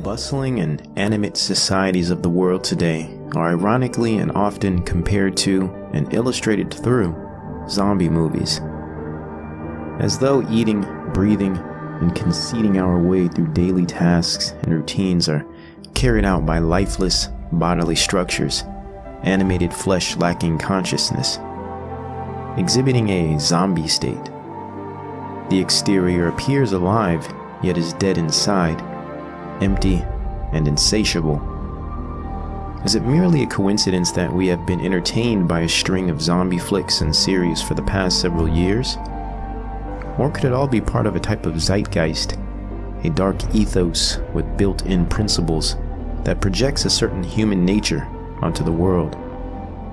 bustling and animate societies of the world today are ironically and often compared to and illustrated through zombie movies. As though eating, breathing, and conceding our way through daily tasks and routines are carried out by lifeless bodily structures, animated flesh lacking consciousness, exhibiting a zombie state. The exterior appears alive, yet is dead inside, empty and insatiable. Is it merely a coincidence that we have been entertained by a string of zombie flicks and series for the past several years? Or could it all be part of a type of zeitgeist, a dark ethos with built-in principles that projects a certain human nature onto the world,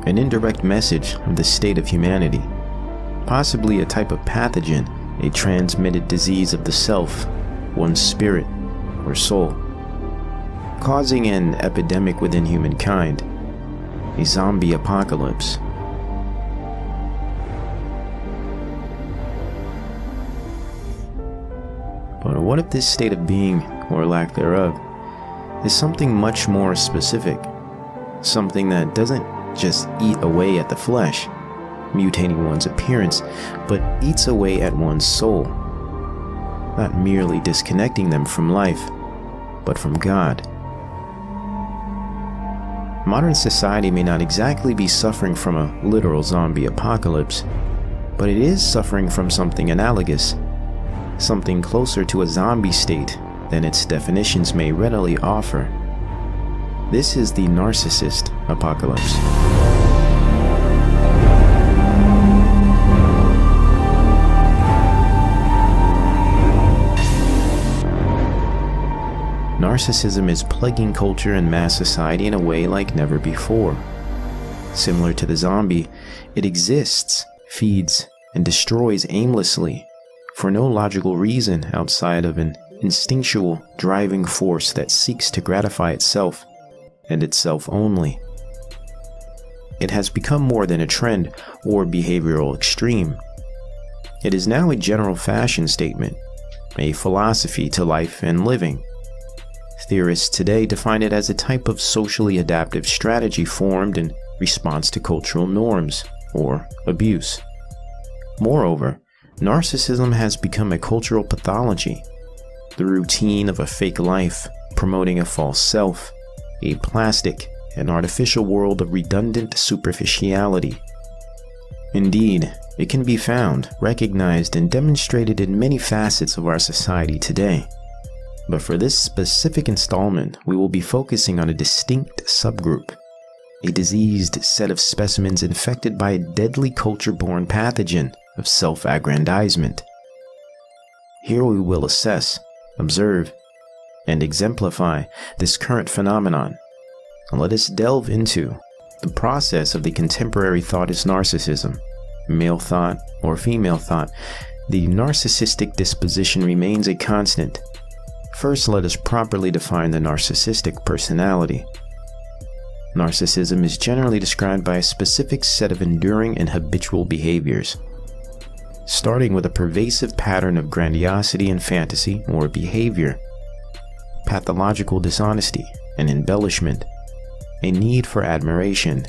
an indirect message of the state of humanity, possibly a type of pathogen, a transmitted disease of the self, one's spirit or soul, causing an epidemic within humankind, a zombie apocalypse? But what if this state of being, or lack thereof, is something much more specific, something that doesn't just eat away at the flesh, mutating one's appearance, but eats away at one's soul, not merely disconnecting them from life, but from God? Modern society may not exactly be suffering from a literal zombie apocalypse, but it is suffering from something analogous, something closer to a zombie state than its definitions may readily offer. This is the narcissist apocalypse. Narcissism is plaguing culture and mass society in a way like never before. Similar to the zombie, it exists, feeds, and destroys aimlessly, for no logical reason outside of an instinctual driving force that seeks to gratify itself, and itself only. It has become more than a trend or behavioral extreme. It is now a general fashion statement, a philosophy to life and living. Theorists today define it as a type of socially adaptive strategy formed in response to cultural norms or abuse. Moreover, narcissism has become a cultural pathology, the routine of a fake life, promoting a false self, a plastic and artificial world of redundant superficiality. Indeed, it can be found, recognized, and demonstrated in many facets of our society today. But for this specific installment, we will be focusing on a distinct subgroup, a diseased set of specimens infected by a deadly culture-borne pathogen of self-aggrandizement. Here we will assess, observe, and exemplify this current phenomenon. And let us delve into the process of the contemporary thought is narcissism, male thought or female thought. The narcissistic disposition remains a constant. First, let us properly define the narcissistic personality. Narcissism is generally described by a specific set of enduring and habitual behaviors, starting with a pervasive pattern of grandiosity and fantasy or behavior, pathological dishonesty and embellishment, a need for admiration,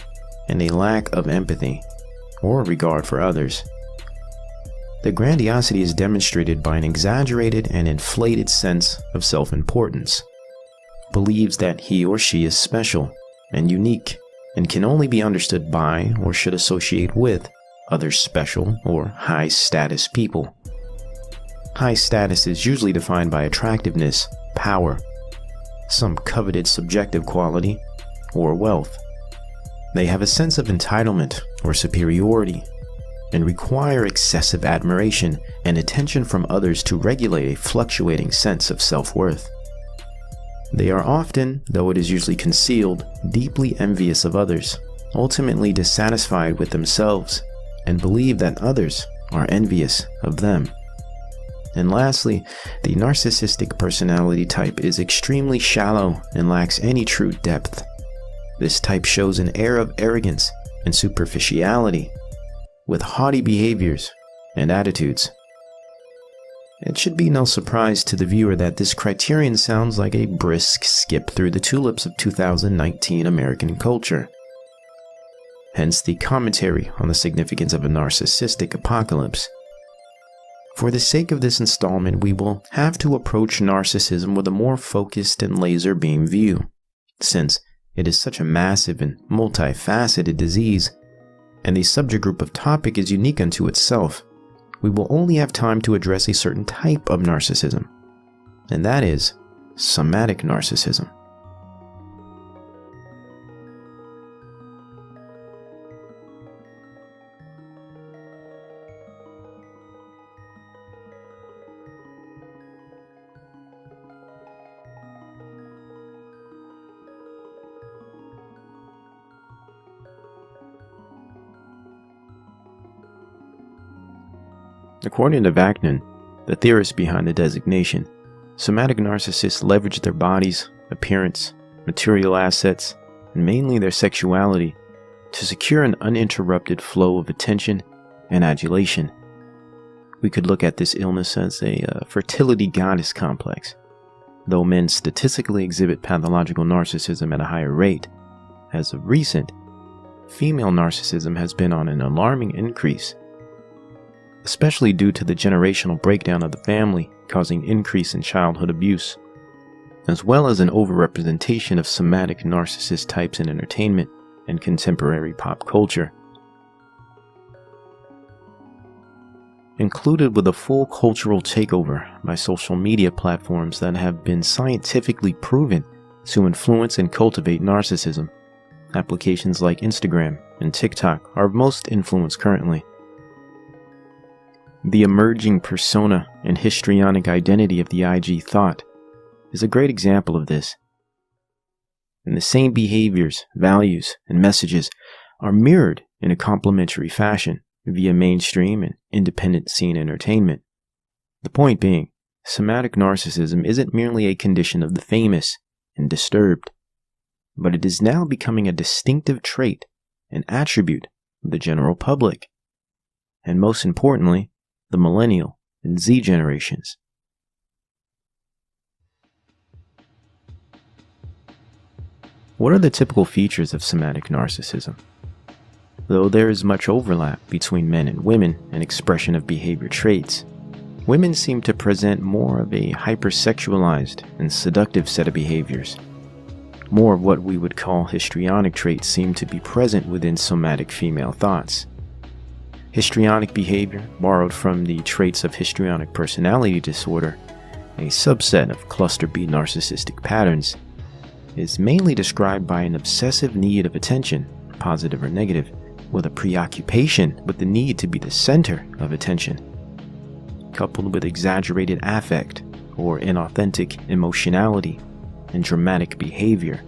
and a lack of empathy or regard for others. The grandiosity is demonstrated by an exaggerated and inflated sense of self-importance, believes that he or she is special and unique and can only be understood by or should associate with other special or high-status people. High status is usually defined by attractiveness, power, some coveted subjective quality, or wealth. They have a sense of entitlement or superiority and require excessive admiration and attention from others to regulate a fluctuating sense of self-worth. They are often, though it is usually concealed, deeply envious of others, ultimately dissatisfied with themselves, and believe that others are envious of them. And lastly, the narcissistic personality type is extremely shallow and lacks any true depth. This type shows an air of arrogance and superficiality, with haughty behaviors and attitudes. It should be no surprise to the viewer that this criterion sounds like a brisk skip through the tulips of 2019 American culture. Hence the commentary on the significance of a narcissistic apocalypse. For the sake of this installment, we will have to approach narcissism with a more focused and laser beam view, since it is such a massive and multifaceted disease, and the subject group of topic is unique unto itself. We will only have time to address a certain type of narcissism, and that is somatic narcissism. According to Vaknin, the theorist behind the designation, somatic narcissists leverage their bodies, appearance, material assets, and mainly their sexuality to secure an uninterrupted flow of attention and adulation. We could look at this illness as a fertility goddess complex. Though men statistically exhibit pathological narcissism at a higher rate, as of recent, female narcissism has been on an alarming increase, especially due to the generational breakdown of the family causing increase in childhood abuse, as well as an overrepresentation of somatic narcissist types in entertainment and contemporary pop culture. Included with a full cultural takeover by social media platforms that have been scientifically proven to influence and cultivate narcissism, applications like Instagram and TikTok are of most influence currently. The emerging persona and histrionic identity of the IG thought is a great example of this. And the same behaviors, values, and messages are mirrored in a complementary fashion via mainstream and independent scene entertainment. The point being, somatic narcissism isn't merely a condition of the famous and disturbed, but it is now becoming a distinctive trait and attribute of the general public, and most importantly, the millennial and Z generations. What are the typical features of somatic narcissism? Though there is much overlap between men and women in expression of behavior traits, women seem to present more of a hypersexualized and seductive set of behaviors. More of what we would call histrionic traits seem to be present within somatic female thoughts. Histrionic behavior, borrowed from the traits of histrionic personality disorder, a subset of cluster B narcissistic patterns, is mainly described by an obsessive need of attention, positive or negative, with a preoccupation with the need to be the center of attention, coupled with exaggerated affect or inauthentic emotionality and dramatic behavior,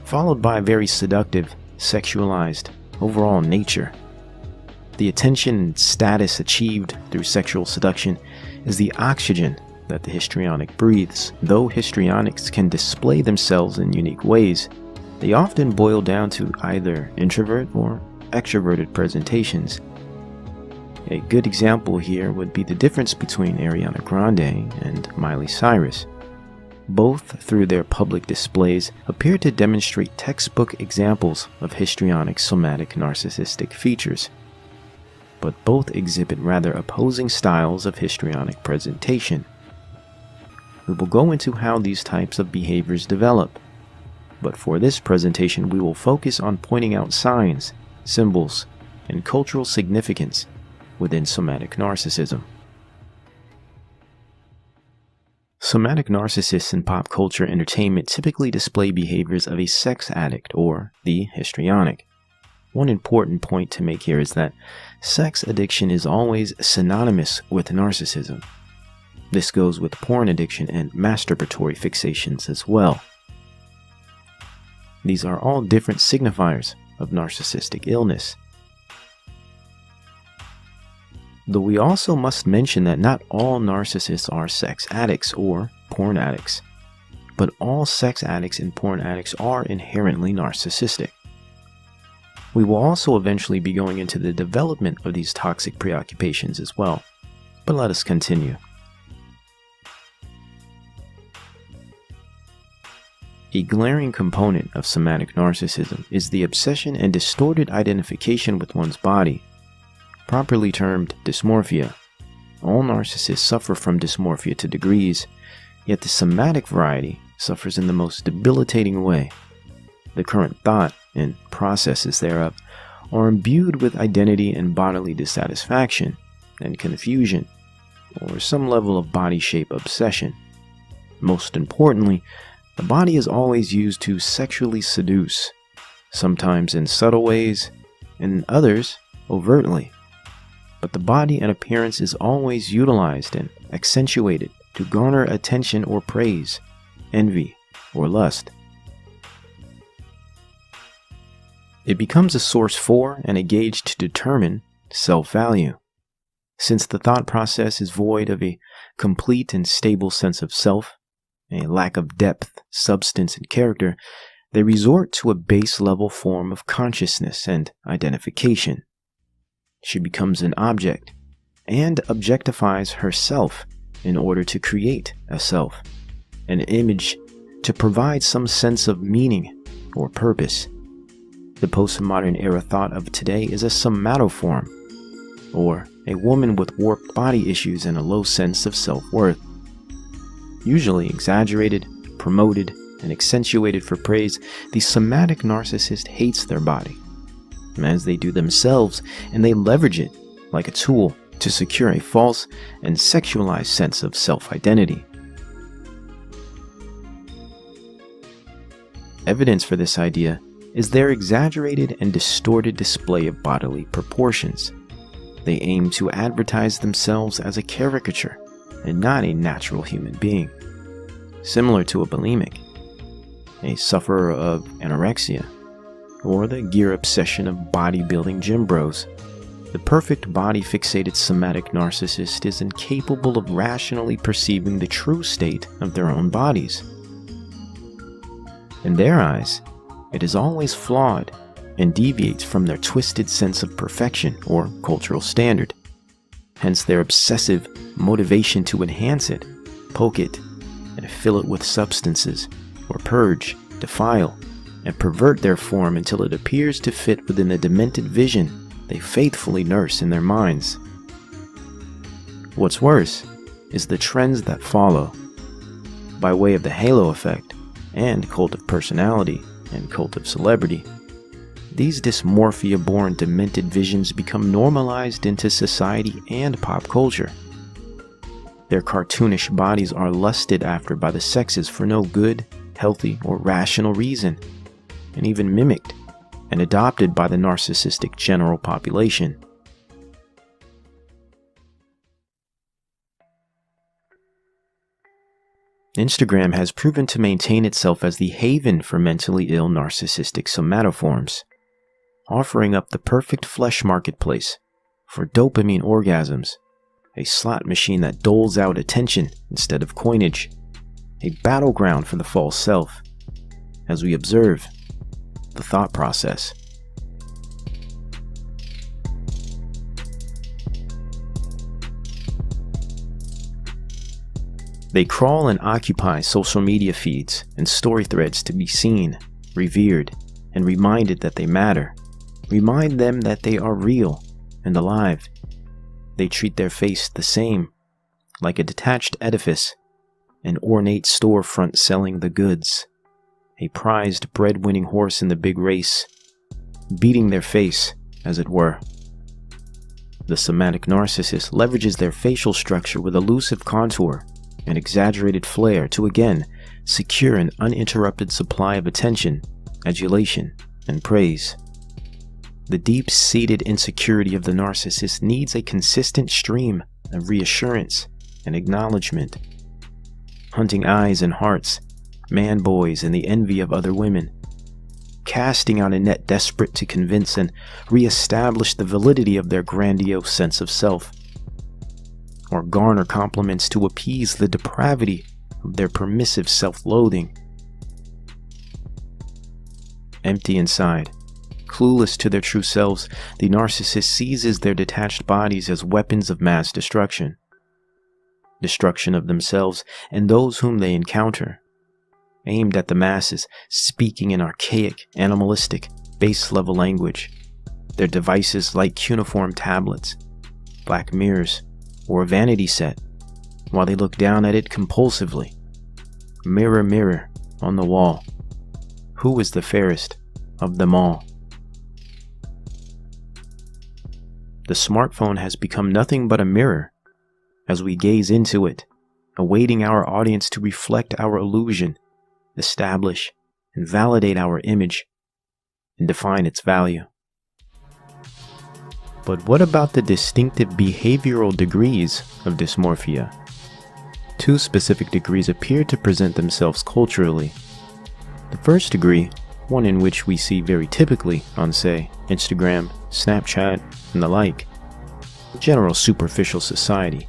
followed by very seductive, sexualized, overall nature. The attention and status achieved through sexual seduction is the oxygen that the histrionic breathes. Though histrionics can display themselves in unique ways, they often boil down to either introvert or extroverted presentations. A good example here would be the difference between Ariana Grande and Miley Cyrus. Both, through their public displays, appear to demonstrate textbook examples of histrionic somatic narcissistic features, but both exhibit rather opposing styles of histrionic presentation. We will go into how these types of behaviors develop, but for this presentation we will focus on pointing out signs, symbols, and cultural significance within somatic narcissism. Somatic narcissists in pop culture entertainment typically display behaviors of a sex addict or the histrionic. One important point to make here is that sex addiction is always synonymous with narcissism. This goes with porn addiction and masturbatory fixations as well. These are all different signifiers of narcissistic illness. Though we also must mention that not all narcissists are sex addicts or porn addicts, but all sex addicts and porn addicts are inherently narcissistic. We will also eventually be going into the development of these toxic preoccupations as well, but let us continue. A glaring component of somatic narcissism is the obsession and distorted identification with one's body, properly termed dysmorphia. All narcissists suffer from dysmorphia to degrees, yet the somatic variety suffers in the most debilitating way. The current thought and processes thereof are imbued with identity and bodily dissatisfaction and confusion, or some level of body shape obsession. Most importantly, the body is always used to sexually seduce, sometimes in subtle ways, and in others overtly. But the body and appearance is always utilized and accentuated to garner attention or praise, envy, or lust. It becomes a source for and a gauge to determine self-value. Since the thought process is void of a complete and stable sense of self, a lack of depth, substance, and character, they resort to a base-level form of consciousness and identification. She becomes an object and objectifies herself in order to create a self, an image to provide some sense of meaning or purpose. The postmodern era thought of today is a somatoform, or a woman with warped body issues and a low sense of self-worth. Usually exaggerated, promoted, and accentuated for praise, the somatic narcissist hates their body, as they do themselves, and they leverage it like a tool to secure a false and sexualized sense of self-identity. Evidence for this idea is their exaggerated and distorted display of bodily proportions. They aim to advertise themselves as a caricature and not a natural human being. Similar to a bulimic, a sufferer of anorexia, or the gear obsession of bodybuilding gym bros, the perfect body-fixated somatic narcissist is incapable of rationally perceiving the true state of their own bodies. In their eyes, it is always flawed and deviates from their twisted sense of perfection or cultural standard. Hence their obsessive motivation to enhance it, poke it, and fill it with substances, or purge, defile, and pervert their form until it appears to fit within the demented vision they faithfully nurse in their minds. What's worse is the trends that follow, by way of the halo effect and cult of personality and cult of celebrity. These dysmorphia-born demented visions become normalized into society and pop culture. Their cartoonish bodies are lusted after by the sexes for no good, healthy, or rational reason, and even mimicked and adopted by the narcissistic general population. Instagram has proven to maintain itself as the haven for mentally ill narcissistic somatoforms, offering up the perfect flesh marketplace for dopamine orgasms, a slot machine that doles out attention instead of coinage, a battleground for the false self, as we observe the thought process. They crawl and occupy social media feeds and story threads to be seen, revered, and reminded that they matter. Remind them that they are real and alive. They treat their face the same, like a detached edifice, an ornate storefront selling the goods, a prized bread-winning horse in the big race, beating their face, as it were. The somatic narcissist leverages their facial structure with elusive contour and exaggerated flair to again secure an uninterrupted supply of attention, adulation, and praise. The deep-seated insecurity of the narcissist needs a consistent stream of reassurance and acknowledgement. Hunting eyes and hearts, man-boys and the envy of other women, casting out a net desperate to convince and re-establish the validity of their grandiose sense of self, or garner compliments to appease the depravity of their permissive self-loathing. Empty inside, clueless to their true selves, the narcissist seizes their detached bodies as weapons of mass destruction. Destruction of themselves and those whom they encounter. aimed at the masses, speaking in archaic, animalistic, base-level language. Their devices like cuneiform tablets, black mirrors, or a vanity set, while they look down at it compulsively. Mirror, mirror on the wall, who is the fairest of them all? The smartphone has become nothing but a mirror as we gaze into it, awaiting our audience to reflect our illusion, establish and validate our image, and define its value. But what about the distinctive behavioral degrees of dysmorphia? Two specific degrees appear to present themselves culturally. The first degree, one in which we see very typically on, say, Instagram, Snapchat, and the like, general superficial society,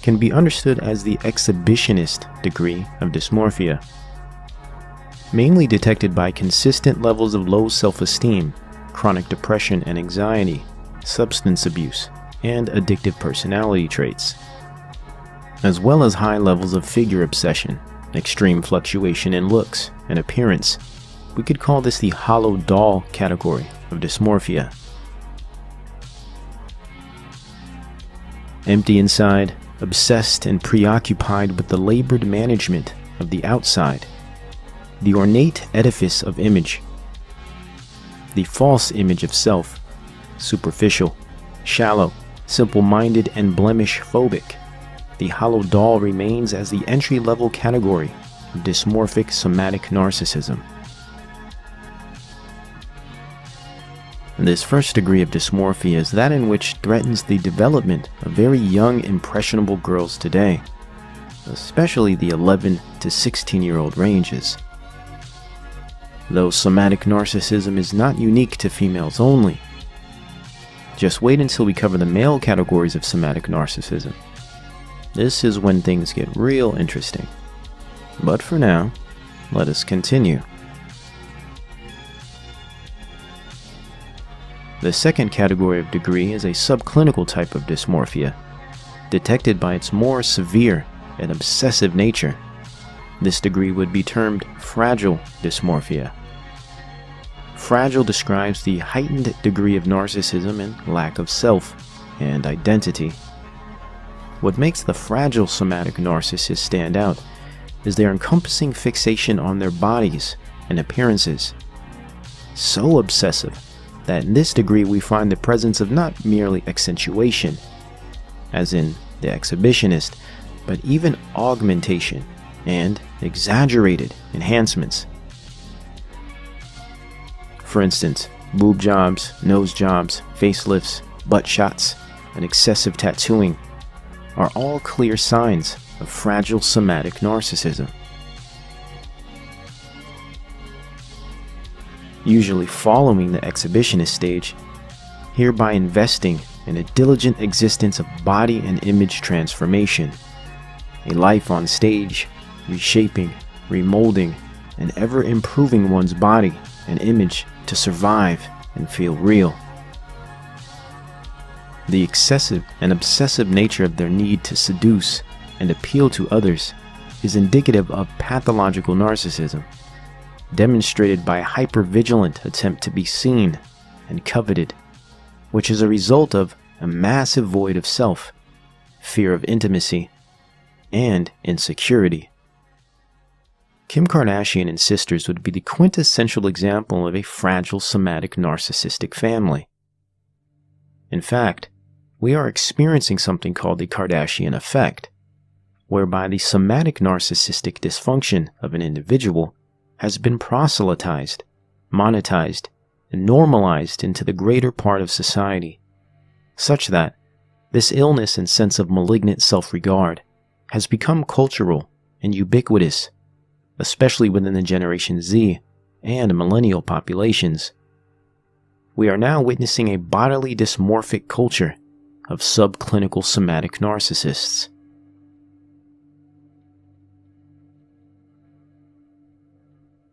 can be understood as the exhibitionist degree of dysmorphia, mainly detected by consistent levels of low self-esteem, chronic depression and anxiety, substance abuse, and addictive personality traits, as well as high levels of figure obsession, extreme fluctuation in looks and appearance. We could call this the hollow doll category of dysmorphia. Empty inside, obsessed and preoccupied with the labored management of the outside, the ornate edifice of image, the false image of self, superficial, shallow, simple-minded, and blemish-phobic. The hollow doll remains as the entry-level category of dysmorphic somatic narcissism. This first degree of dysmorphia is that in which threatens the development of very young, impressionable girls today, especially the 11 to 16-year-old ranges. Though somatic narcissism is not unique to females only. Just wait until we cover the male categories of somatic narcissism. This is when things get real interesting. But for now, let us continue. The second category of degree is a subclinical type of dysmorphia, detected by its more severe and obsessive nature. This degree would be termed fragile dysmorphia. Fragile describes the heightened degree of narcissism and lack of self and identity. What makes the fragile somatic narcissist stand out is their encompassing fixation on their bodies and appearances. So obsessive that in this degree we find the presence of not merely accentuation, as in the exhibitionist, but even augmentation and exaggerated enhancements. For instance, boob jobs, nose jobs, facelifts, butt shots, and excessive tattooing are all clear signs of fragile somatic narcissism. Usually following the exhibitionist stage, hereby investing in a diligent existence of body and image transformation, a life on stage, reshaping, remolding, and ever improving one's body and image to survive and feel real. The excessive and obsessive nature of their need to seduce and appeal to others is indicative of pathological narcissism, demonstrated by a hypervigilant attempt to be seen and coveted, which is a result of a massive void of self, fear of intimacy, and insecurity. Kim Kardashian and sisters would be the quintessential example of a fragile somatic narcissistic family. In fact, we are experiencing something called the Kardashian effect, whereby the somatic narcissistic dysfunction of an individual has been proselytized, monetized, and normalized into the greater part of society, such that this illness and sense of malignant self-regard has become cultural and ubiquitous, especially within the Generation Z and millennial populations. We are now witnessing a bodily dysmorphic culture of subclinical somatic narcissists.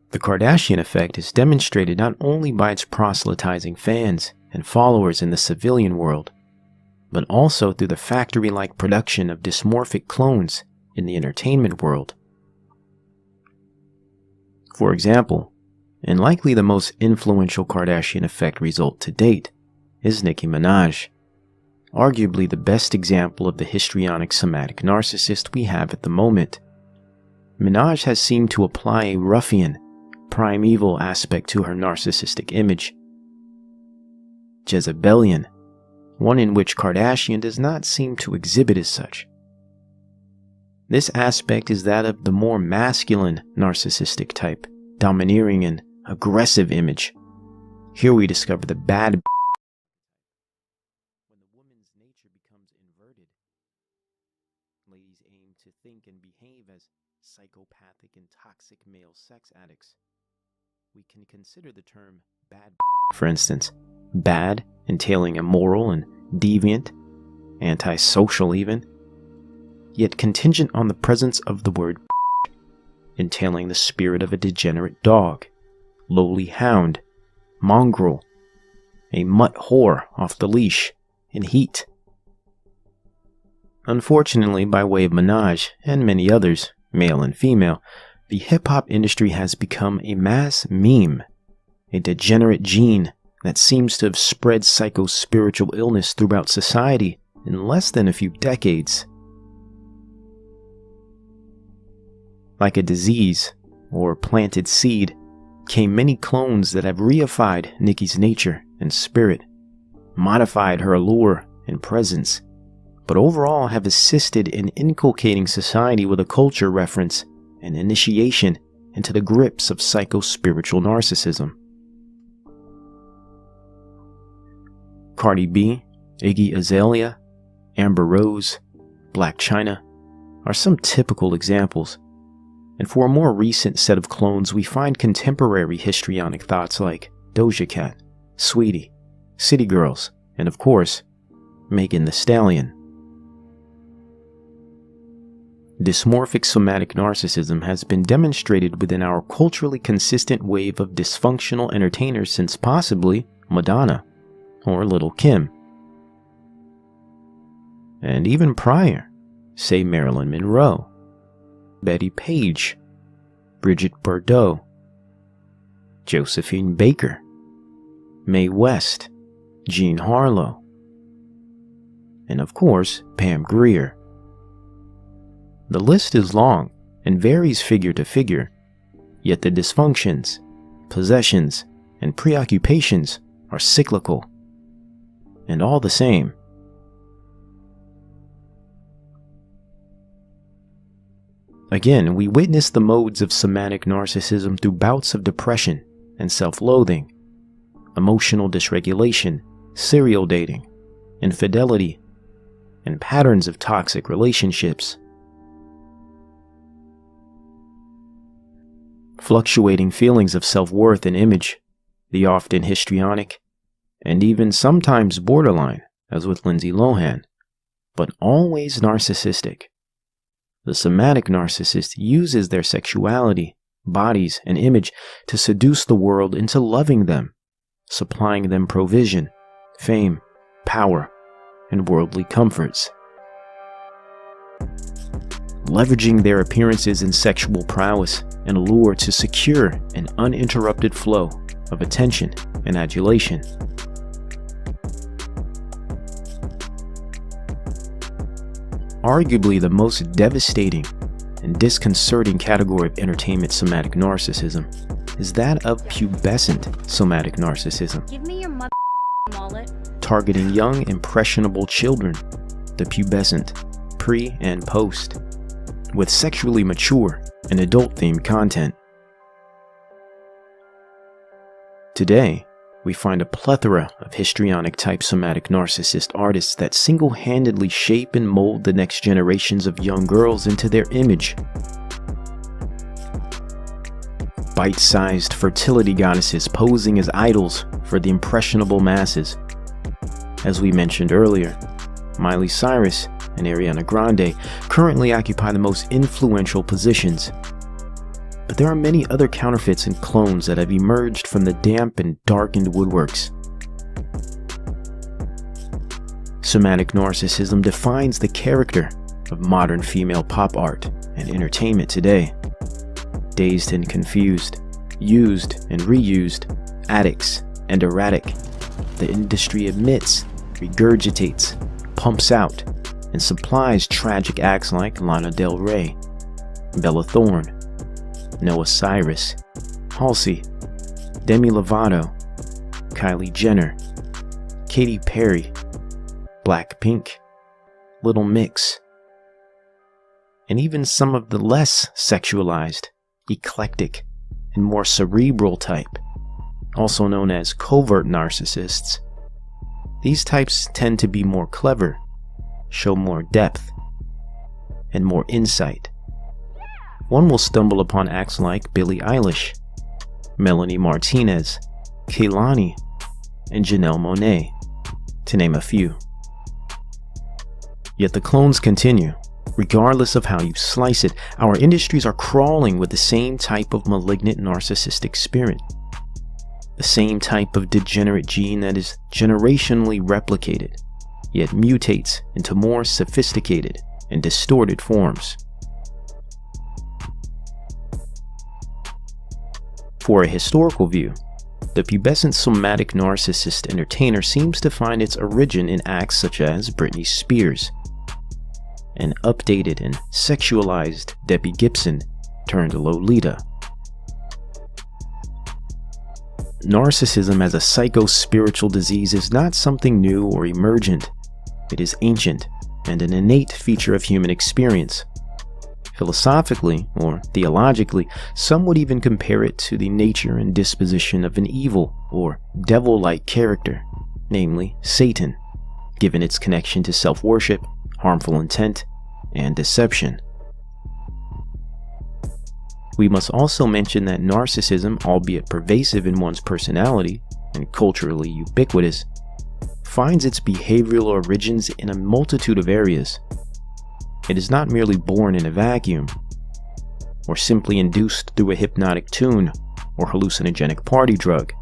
The Kardashian effect is demonstrated not only by its proselytizing fans and followers in the civilian world, but also through the factory-like production of dysmorphic clones in the entertainment world. For example, and likely the most influential Kardashian effect result to date, is Nicki Minaj, arguably the best example of the histrionic somatic narcissist we have at the moment. Minaj has seemed to apply a ruffian, primeval aspect to her narcissistic image. Jezebelian, one in which Kardashian does not seem to exhibit as such. This aspect is that of the more masculine narcissistic type, domineering and aggressive image. Here we discover the bad when the woman's nature becomes inverted. Ladies aim to think and behave as psychopathic and toxic male sex addicts. We can consider the term bad, for instance, bad entailing immoral and deviant, antisocial even, yet contingent on the presence of the word entailing the spirit of a degenerate dog, lowly hound, mongrel, a mutt whore off the leash, in heat. Unfortunately, by way of Minaj and many others, male and female, the hip-hop industry has become a mass meme, a degenerate gene that seems to have spread psycho-spiritual illness throughout society in less than a few decades. Like a disease, or planted seed, came many clones that have reified Nicki's nature and spirit, modified her allure and presence, but overall have assisted in inculcating society with a culture reference and initiation into the grips of psycho-spiritual narcissism. Cardi B, Iggy Azalea, Amber Rose, Black China are some typical examples. And for a more recent set of clones, we find contemporary histrionic thoughts like Doja Cat, Sweetie, City Girls, and of course, Megan Thee Stallion. Dysmorphic somatic narcissism has been demonstrated within our culturally consistent wave of dysfunctional entertainers since possibly Madonna or Lil' Kim. And even prior, say Marilyn Monroe, Betty Page, Bridget Bardot, Josephine Baker, Mae West, Jean Harlow, and of course, Pam Grier. The list is long and varies figure to figure, yet the dysfunctions, possessions, and preoccupations are cyclical and all the same. Again, we witness the modes of somatic narcissism through bouts of depression and self-loathing, emotional dysregulation, serial dating, infidelity, and patterns of toxic relationships. Fluctuating feelings of self-worth and image, the often histrionic, and even sometimes borderline, as with Lindsay Lohan, but always narcissistic. The somatic narcissist uses their sexuality, bodies, and image to seduce the world into loving them, supplying them provision, fame, power, and worldly comforts. Leveraging their appearances and sexual prowess and allure to secure an uninterrupted flow of attention and adulation. Arguably the most devastating and disconcerting category of entertainment somatic narcissism is that of pubescent somatic narcissism. Give me your wallet. Targeting young, impressionable children, the pubescent, pre and post, with sexually mature and adult-themed content. Today, we find a plethora of histrionic-type somatic narcissist artists that single-handedly shape and mold the next generations of young girls into their image. Bite-sized fertility goddesses posing as idols for the impressionable masses. As we mentioned earlier, Miley Cyrus and Ariana Grande currently occupy the most influential positions. But there are many other counterfeits and clones that have emerged from the damp and darkened woodworks. Somatic narcissism defines the character of modern female pop art and entertainment today. Dazed and confused, used and reused, addicts, and erratic. The industry admits, regurgitates, pumps out, and supplies tragic acts like Lana Del Rey, Bella Thorne, Noah Cyrus, Halsey, Demi Lovato, Kylie Jenner, Katy Perry, Blackpink, Little Mix, and even some of the less sexualized, eclectic, and more cerebral type, also known as covert narcissists. These types tend to be more clever, show more depth, and more insight. One will stumble upon acts like Billie Eilish, Melanie Martinez, Kehlani, and Janelle Monáe, to name a few. Yet the clones continue. Regardless of how you slice it, our industries are crawling with the same type of malignant narcissistic spirit. The same type of degenerate gene that is generationally replicated, yet mutates into more sophisticated and distorted forms. For a historical view, the pubescent somatic narcissist entertainer seems to find its origin in acts such as Britney Spears, an updated and sexualized Debbie Gibson turned Lolita. Narcissism as a psycho-spiritual disease is not something new or emergent. It is ancient and an innate feature of human experience. Philosophically, or theologically, some would even compare it to the nature and disposition of an evil or devil-like character, namely Satan, given its connection to self-worship, harmful intent, and deception. We must also mention that narcissism, albeit pervasive in one's personality and culturally ubiquitous, finds its behavioral origins in a multitude of areas. It is not merely born in a vacuum, or simply induced through a hypnotic tune or hallucinogenic party drug.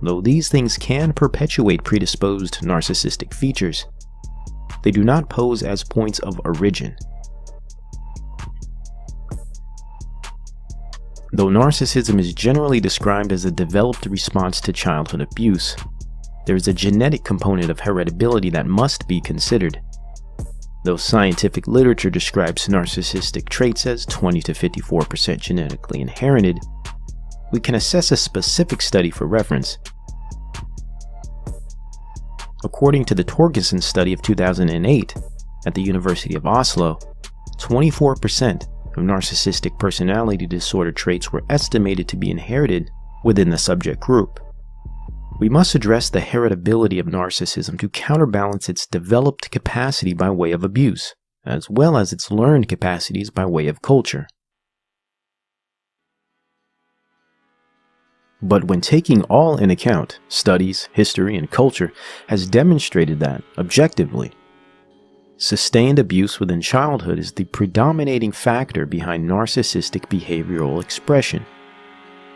Though these things can perpetuate predisposed narcissistic features, they do not pose as points of origin. Though narcissism is generally described as a developed response to childhood abuse, there is a genetic component of heritability that must be considered. Though scientific literature describes narcissistic traits as 20 to 54% genetically inherited, we can assess a specific study for reference. According to the Torgerson study of 2008 at the University of Oslo, 24% of narcissistic personality disorder traits were estimated to be inherited within the subject group. We must address the heritability of narcissism to counterbalance its developed capacity by way of abuse, as well as its learned capacities by way of culture. But when taking all in account, studies, history, and culture has demonstrated that, objectively, sustained abuse within childhood is the predominating factor behind narcissistic behavioral expression.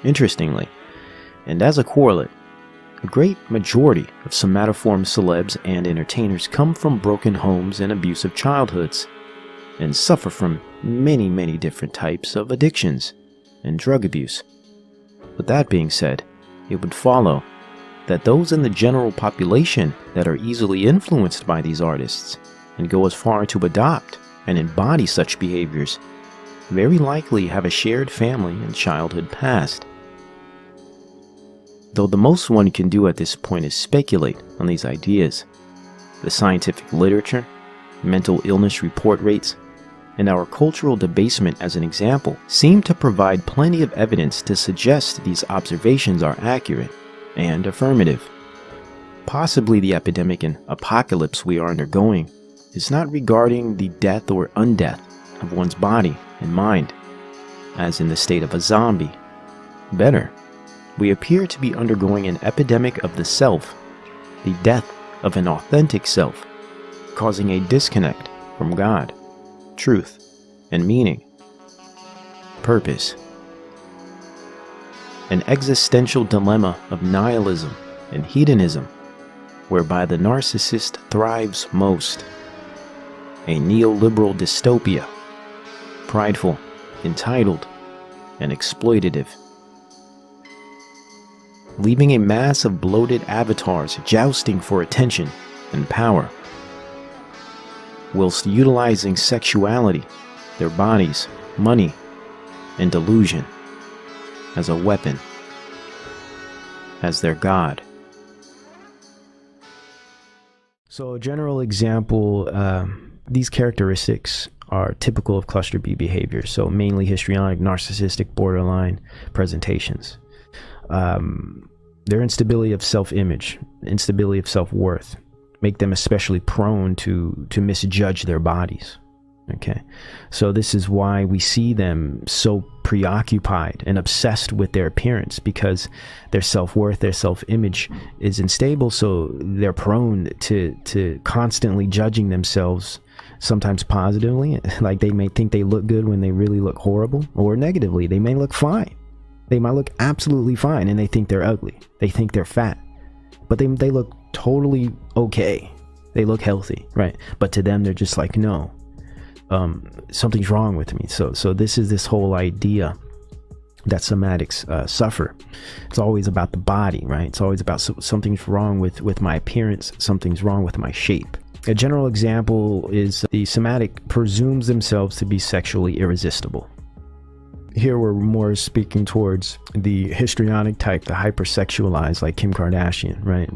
Interestingly, and as a correlate, a great majority of somatoform celebs and entertainers come from broken homes and abusive childhoods, and suffer from many different types of addictions and drug abuse. With that being said, it would follow that those in the general population that are easily influenced by these artists and go as far to adopt and embody such behaviors very likely have a shared family and childhood past. Though the most one can do at this point is speculate on these ideas, the scientific literature, mental illness report rates, and our cultural debasement as an example seem to provide plenty of evidence to suggest these observations are accurate and affirmative. Possibly the epidemic and apocalypse we are undergoing is not regarding the death or undeath of one's body and mind, as in the state of a zombie. Better, we appear to be undergoing an epidemic of the self, the death of an authentic self, causing a disconnect from God, truth, and meaning, purpose. An existential dilemma of nihilism and hedonism, whereby the narcissist thrives most. A neoliberal dystopia, prideful, entitled, and exploitative. leaving a mass of bloated avatars jousting for attention and power, whilst utilizing sexuality, their bodies, money, and delusion as a weapon, as their god. So a general example, these characteristics are typical of cluster B behavior, so mainly histrionic, narcissistic, borderline presentations. Their instability of self-image, instability of self-worth, make them especially prone to misjudge their bodies. Okay, so this is why we see them so preoccupied and obsessed with their appearance, because their self-worth, their self-image is unstable, so they're prone to constantly judging themselves, sometimes positively, like they may think they look good when they really look horrible, or negatively, they may look fine. They might look absolutely fine and they think they're ugly. They think they're fat, but they look totally okay. They look healthy, right? But to them, they're just like, no, something's wrong with me. So this is this whole idea that somatics suffer. It's always about the body, right? It's always about something's wrong with my appearance. Something's wrong with my shape. A general example is the somatic presumes themselves to be sexually irresistible. Here we're more speaking towards the histrionic type, the hypersexualized, like Kim Kardashian, right?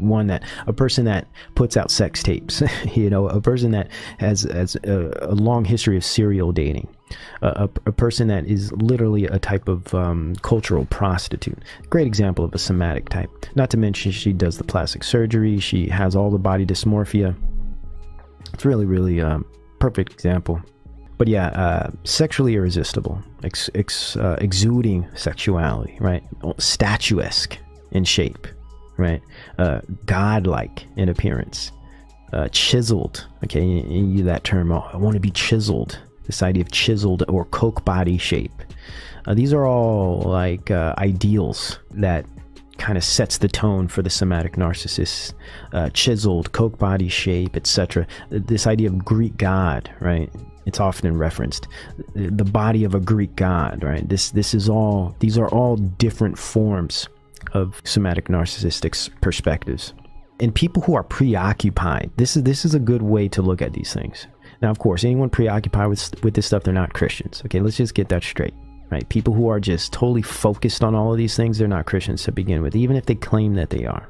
A person that puts out sex tapes, you know, a person that has a long history of serial dating, a person that is literally a type of cultural prostitute. Great example of a somatic type. Not to mention she does the plastic surgery, she has all the body dysmorphia. It's really perfect example. But yeah, sexually irresistible, exuding sexuality, right? Statuesque in shape, right? Godlike in appearance, chiseled. Okay, you use that term. Oh, I want to be chiseled. This idea of chiseled or Coke body shape. These are all like ideals that kind of sets the tone for the somatic narcissist. Chiseled, Coke body shape, etc. This idea of Greek god, right? It's often referenced, the body of a Greek god, right? These are all different forms of somatic narcissistic perspectives. And people who are preoccupied, this is a good way to look at these things. Now, of course, anyone preoccupied with this stuff, they're not Christians. Okay, let's just get that straight, right? People who are just totally focused on all of these things, they're not Christians to begin with, even if they claim that they are.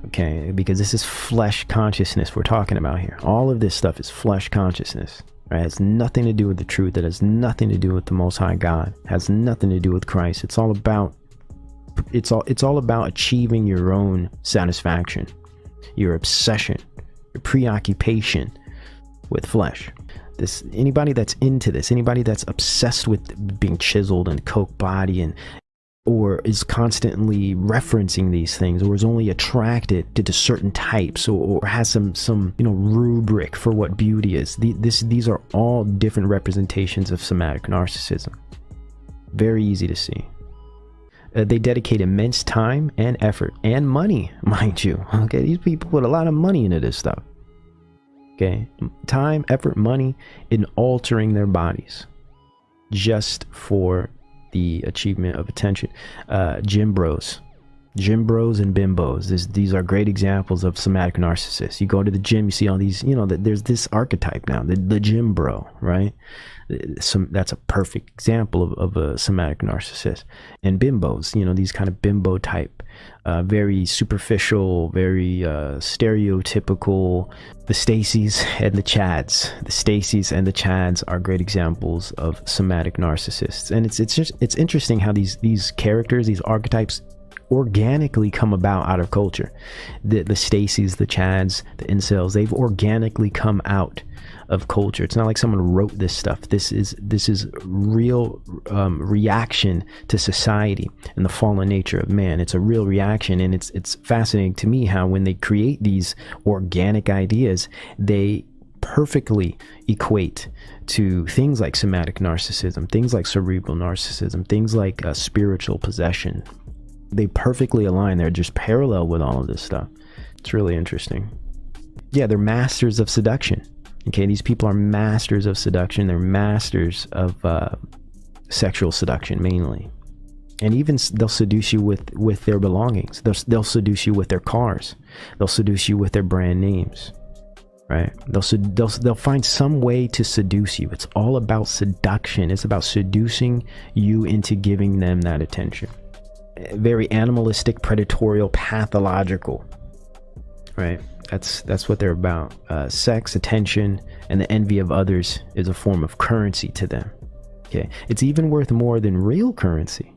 Okay, because this is flesh consciousness we're talking about here. All of this stuff is flesh consciousness. Right? It has nothing to do with the truth. It has nothing to do with the Most High God. It has nothing to do with Christ. It's all about achieving your own satisfaction, your obsession, your preoccupation with flesh. Anybody that's into this, anybody that's obsessed with being chiseled and Coke body or is constantly referencing these things, or is only attracted to certain types, or has some rubric for what beauty is. These are all different representations of somatic narcissism. Very easy to see. They dedicate immense time and effort and money, mind you. Okay, these people put a lot of money into this stuff. Okay, time, effort, money in altering their bodies just for the achievement of attention. Gym bros and bimbos, these are great examples of somatic narcissists. You go to the gym, you see all these, there's this archetype now, the gym bro, right? That's a perfect example of a somatic narcissist. And bimbos, these kind of bimbo type, very superficial, very stereotypical. The Stacys and the Chads. The Stacys and the Chads are great examples of somatic narcissists. And it's interesting how these characters, these archetypes, organically come about out of culture. The Stacys, the Chads, the incels, they've organically come out of culture. It's not like someone wrote this stuff. This is real reaction to society and the fallen nature of man. It's a real reaction, and it's fascinating to me how when they create these organic ideas, they perfectly equate to things like somatic narcissism, things like cerebral narcissism, things like spiritual possession. They perfectly align. They're just parallel with all of this stuff. It's really interesting. Yeah, they're masters of seduction. Okay, these people are masters of seduction. They're masters of sexual seduction, mainly. And even they'll seduce you with their belongings. They'll seduce you with their cars. They'll seduce you with their brand names, right? They'll find some way to seduce you. It's all about seduction. It's about seducing you into giving them that attention. Very animalistic, predatorial, pathological, right? That's what they're about. Sex, attention, and the envy of others is a form of currency to them. Okay, it's even worth more than real currency.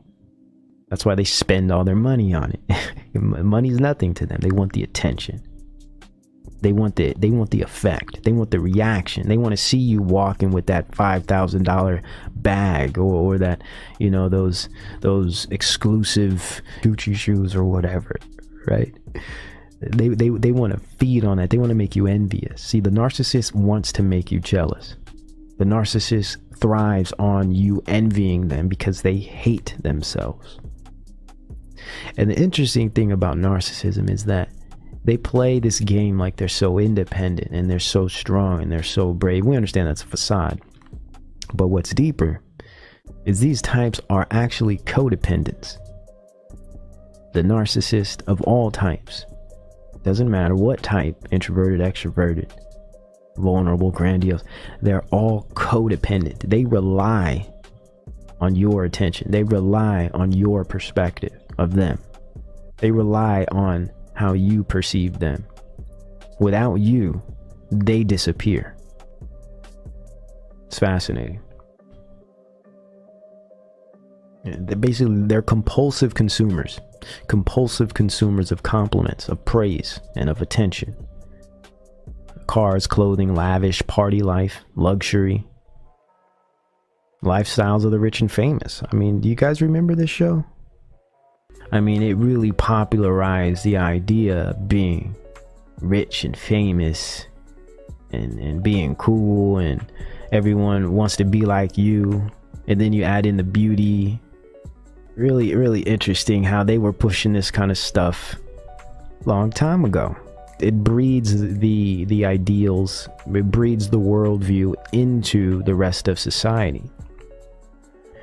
That's why they spend all their money on it. Money's nothing to them. They want the attention. They want the effect. They want the reaction. They want to see you walking with that $5,000 bag or that, you know, those exclusive Gucci shoes or whatever, right? They want to feed on it. They want to make you envious. See, the narcissist wants to make you jealous. The narcissist thrives on you envying them because they hate themselves. And the interesting thing about narcissism is that they play this game like they're so independent and they're so strong and they're so brave. We understand that's a facade. But what's deeper is these types are actually codependents. The narcissist of all types. Doesn't matter what type, introverted, extroverted, vulnerable, grandiose, they're all codependent. They rely on your attention. They rely on your perspective of them. They rely on how you perceive them. Without you, they disappear. It's fascinating. They're compulsive consumers of compliments, of praise, and of attention. Cars, clothing, lavish, party life, luxury, lifestyles of the rich and famous. I mean, do you guys remember this show? I mean, it really popularized the idea of being rich and famous and being cool, and everyone wants to be like you. And then you add in the beauty. Really, really interesting how they were pushing this kind of stuff long time ago. It breeds the ideals, it breeds the worldview into the rest of society.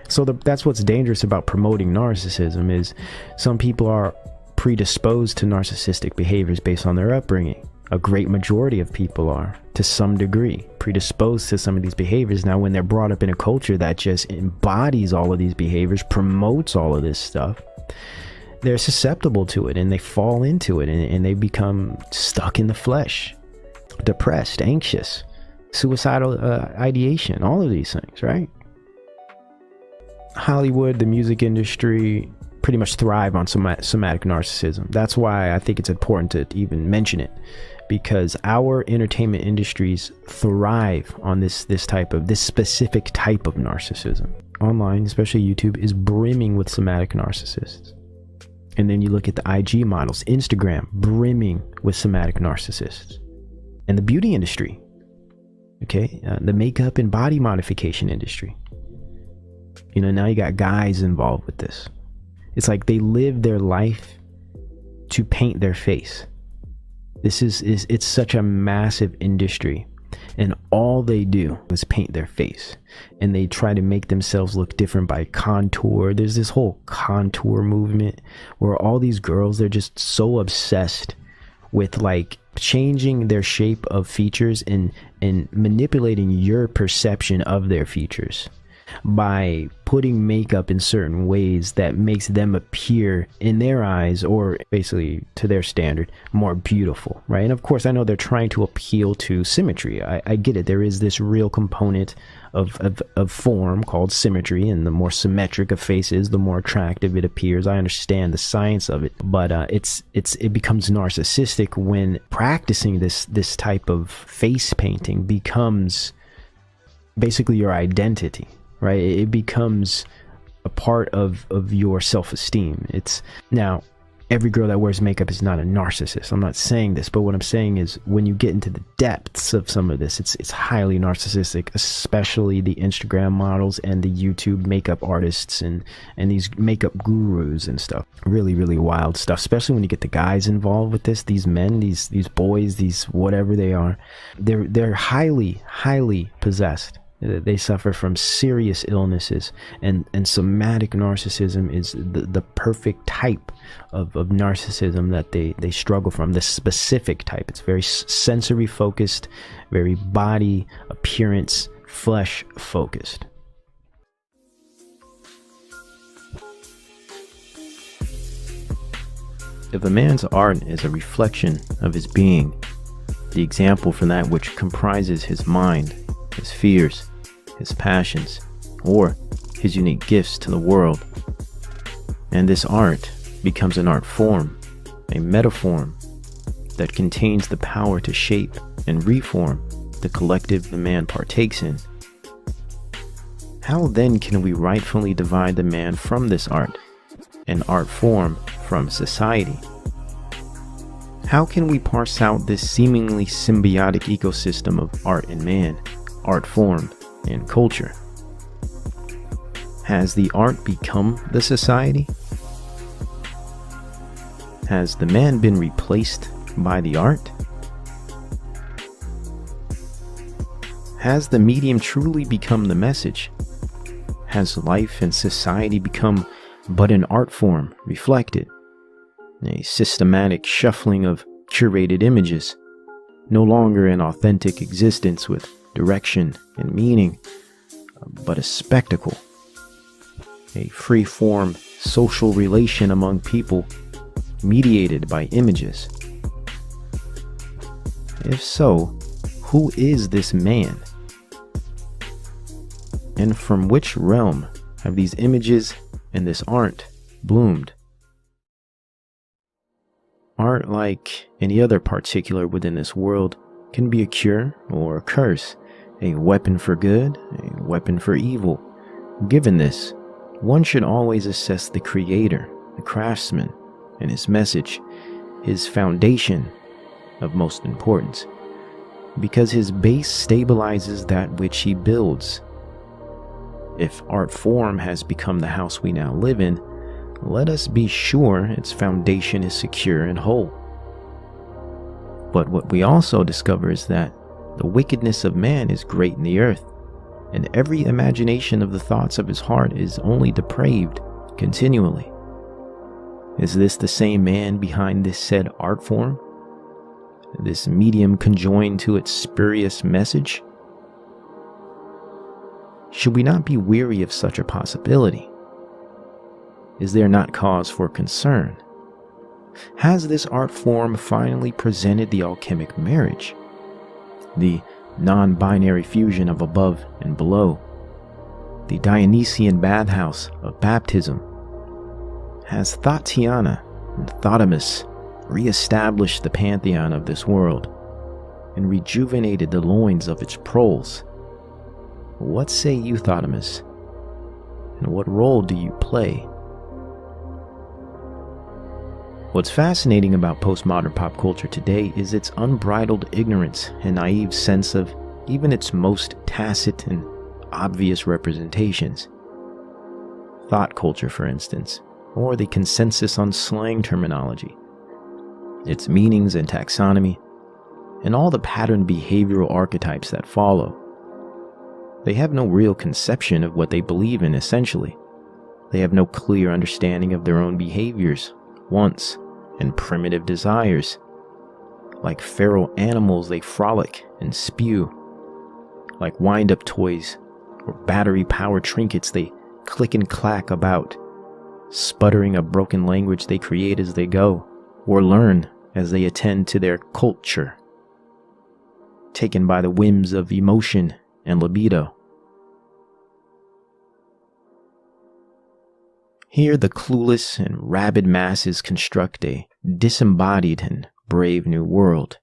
So that's what's dangerous about promoting narcissism, is some people are predisposed to narcissistic behaviors based on their upbringing. A great majority of people are, to some degree, predisposed to some of these behaviors. Now, when they're brought up in a culture that just embodies all of these behaviors, promotes all of this stuff, they're susceptible to it and they fall into it, and they become stuck in the flesh, depressed, anxious, suicidal ideation, all of these things, right? Hollywood, the music industry, pretty much thrive on somatic narcissism. That's why I think it's important to even mention it, because our entertainment industries thrive on this specific type of narcissism. Online, especially YouTube, is brimming with somatic narcissists. And then you look at the IG models, Instagram, brimming with somatic narcissists. And the beauty industry, okay, the makeup and body modification industry. You know, now you got guys involved with this. It's like they live their life to paint their face. It's such a massive industry, and all they do is paint their face, and they try to make themselves look different by contour. There's this whole contour movement where all these girls, they're just so obsessed with like changing their shape of features and manipulating your perception of their features by putting makeup in certain ways that makes them appear in their eyes, or basically to their standard, more beautiful, right? And of course, I know they're trying to appeal to symmetry. I get it. There is this real component of form called symmetry, and the more symmetric a face is, the more attractive it appears. I understand the science of it, but it becomes narcissistic when practicing this type of face painting becomes basically your identity. Right? It becomes a part of your self-esteem. It's now, every girl that wears makeup is not a narcissist. I'm not saying this, but what I'm saying is when you get into the depths of some of this, it's highly narcissistic, especially the Instagram models and the YouTube makeup artists and these makeup gurus and stuff. Really, really wild stuff, especially when you get the guys involved with this, these men, these boys, these whatever they are. They're highly, highly possessed. They suffer from serious illnesses, and somatic narcissism is the perfect type of narcissism that they struggle from. The specific type. It's very sensory focused, very body, appearance, flesh focused. If a man's art is a reflection of his being, the example for that which comprises his mind, his fears, his passions, or his unique gifts to the world, and this art becomes an art form, a metaform that contains the power to shape and reform the collective the man partakes in, how then can we rightfully divide the man from this art, an art form from society? How can we parse out this seemingly symbiotic ecosystem of art and man, art form and culture? Has the art become the society? Has the man been replaced by the art? Has the medium truly become the message? Has life and society become but an art form reflected? A systematic shuffling of curated images, no longer an authentic existence with direction and meaning, but a spectacle, a free-form social relation among people mediated by images. If so, who is this man? And from which realm have these images and this art bloomed? Art, like any other particular within this world, can be a cure or a curse, a weapon for good, a weapon for evil. Given this, one should always assess the creator, the craftsman, and his message, his foundation of most importance, because his base stabilizes that which he builds. If art form has become the house we now live in, let us be sure its foundation is secure and whole. But what we also discover is that the wickedness of man is great in the earth, and every imagination of the thoughts of his heart is only depraved continually. Is this the same man behind this said art form? This medium conjoined to its spurious message? Should we not be weary of such a possibility? Is there not cause for concern? Has this art form finally presented the alchemic marriage, the non-binary fusion of above and below, the Dionysian bathhouse of baptism? Has Tatiana and Thotimus re-established the pantheon of this world and rejuvenated the loins of its proles? What say you, Thotimus? And what role do you play? What's fascinating about postmodern pop culture today is its unbridled ignorance and naive sense of even its most tacit and obvious representations. Thought culture, for instance, or the consensus on slang terminology, its meanings and taxonomy, and all the patterned behavioral archetypes that follow. They have no real conception of what they believe in, essentially. They have no clear understanding of their own behaviors, wants, and primitive desires. Like feral animals, they frolic and spew. Like wind-up toys or battery-powered trinkets, they click and clack about, sputtering a broken language they create as they go, or learn as they attend to their culture, taken by the whims of emotion and libido. Here the clueless and rabid masses construct a disembodied and brave new world.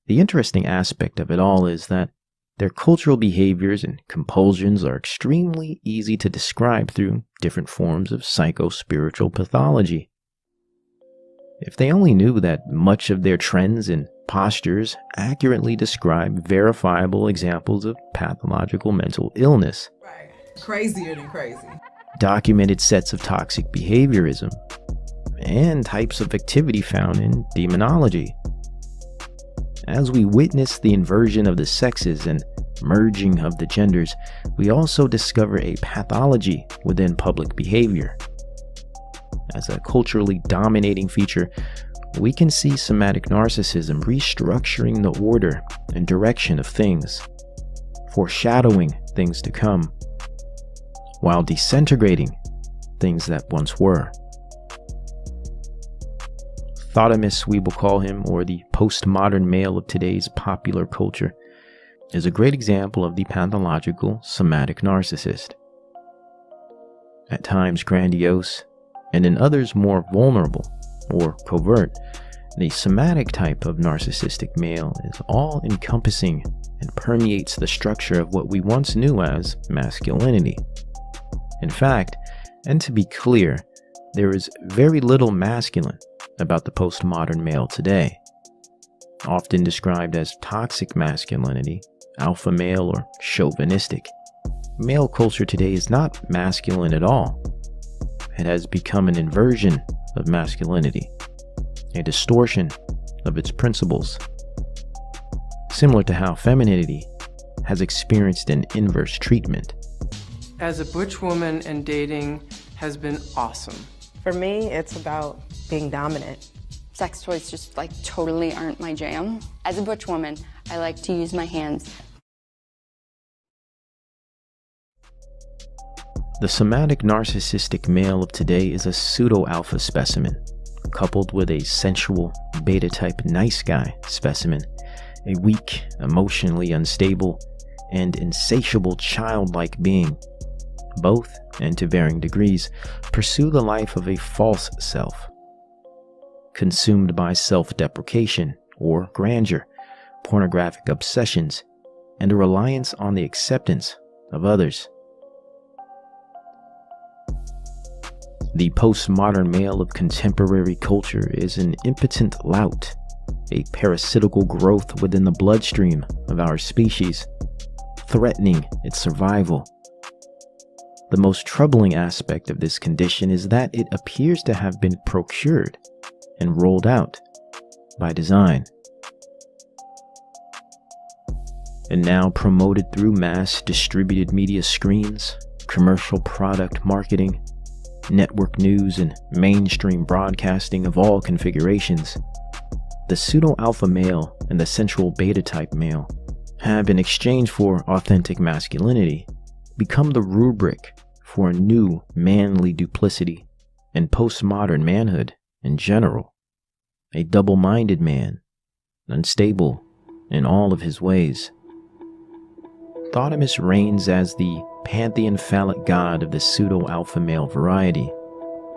The interesting aspect of it all is that their cultural behaviors and compulsions are extremely easy to describe through different forms of psycho-spiritual pathology. If they only knew that much of their trends and postures accurately describe verifiable examples of pathological mental illness. Right. Crazier than crazy. Documented sets of toxic behaviorism, and types of activity found in demonology. as we witness the inversion of the sexes and merging of the genders, we also discover a pathology within public behavior. As a culturally dominating feature, we can see somatic narcissism restructuring the order and direction of things, foreshadowing things to come, while disintegrating things that once were. Thotimus, we will call him, or the postmodern male of today's popular culture, is a great example of the pathological somatic narcissist. At times grandiose, and in others more vulnerable or covert, the somatic type of narcissistic male is all-encompassing and permeates the structure of what we once knew as masculinity. In fact, and to be clear, there is very little masculine about the postmodern male today. Often described as toxic masculinity, alpha male, or chauvinistic, male culture today is not masculine at all. It has become an inversion of masculinity, a distortion of its principles, similar to how femininity has experienced an inverse treatment. As a butch woman, and dating has been awesome. For me, it's about being dominant. Sex toys just totally aren't my jam. As a butch woman, I like to use my hands. The somatic narcissistic male of today is a pseudo-alpha specimen, coupled with a sensual, beta-type nice guy specimen, a weak, emotionally unstable, and insatiable childlike being. Both, and to varying degrees, pursue the life of a false self, consumed by self-deprecation or grandeur, pornographic obsessions, and a reliance on the acceptance of others. The postmodern male of contemporary culture is an impotent lout, a parasitical growth within the bloodstream of our species, threatening its survival. The most troubling aspect of this condition is that it appears to have been procured and rolled out by design, and now promoted through mass distributed media screens, commercial product marketing, network news, and mainstream broadcasting of all configurations. The pseudo-alpha male and the sensual beta-type male have, in exchange for authentic masculinity, become the rubric for a new manly duplicity and postmodern manhood in general. A double-minded man, unstable in all of his ways. Thotimus reigns as the pantheon phallic god of the pseudo-alpha male variety,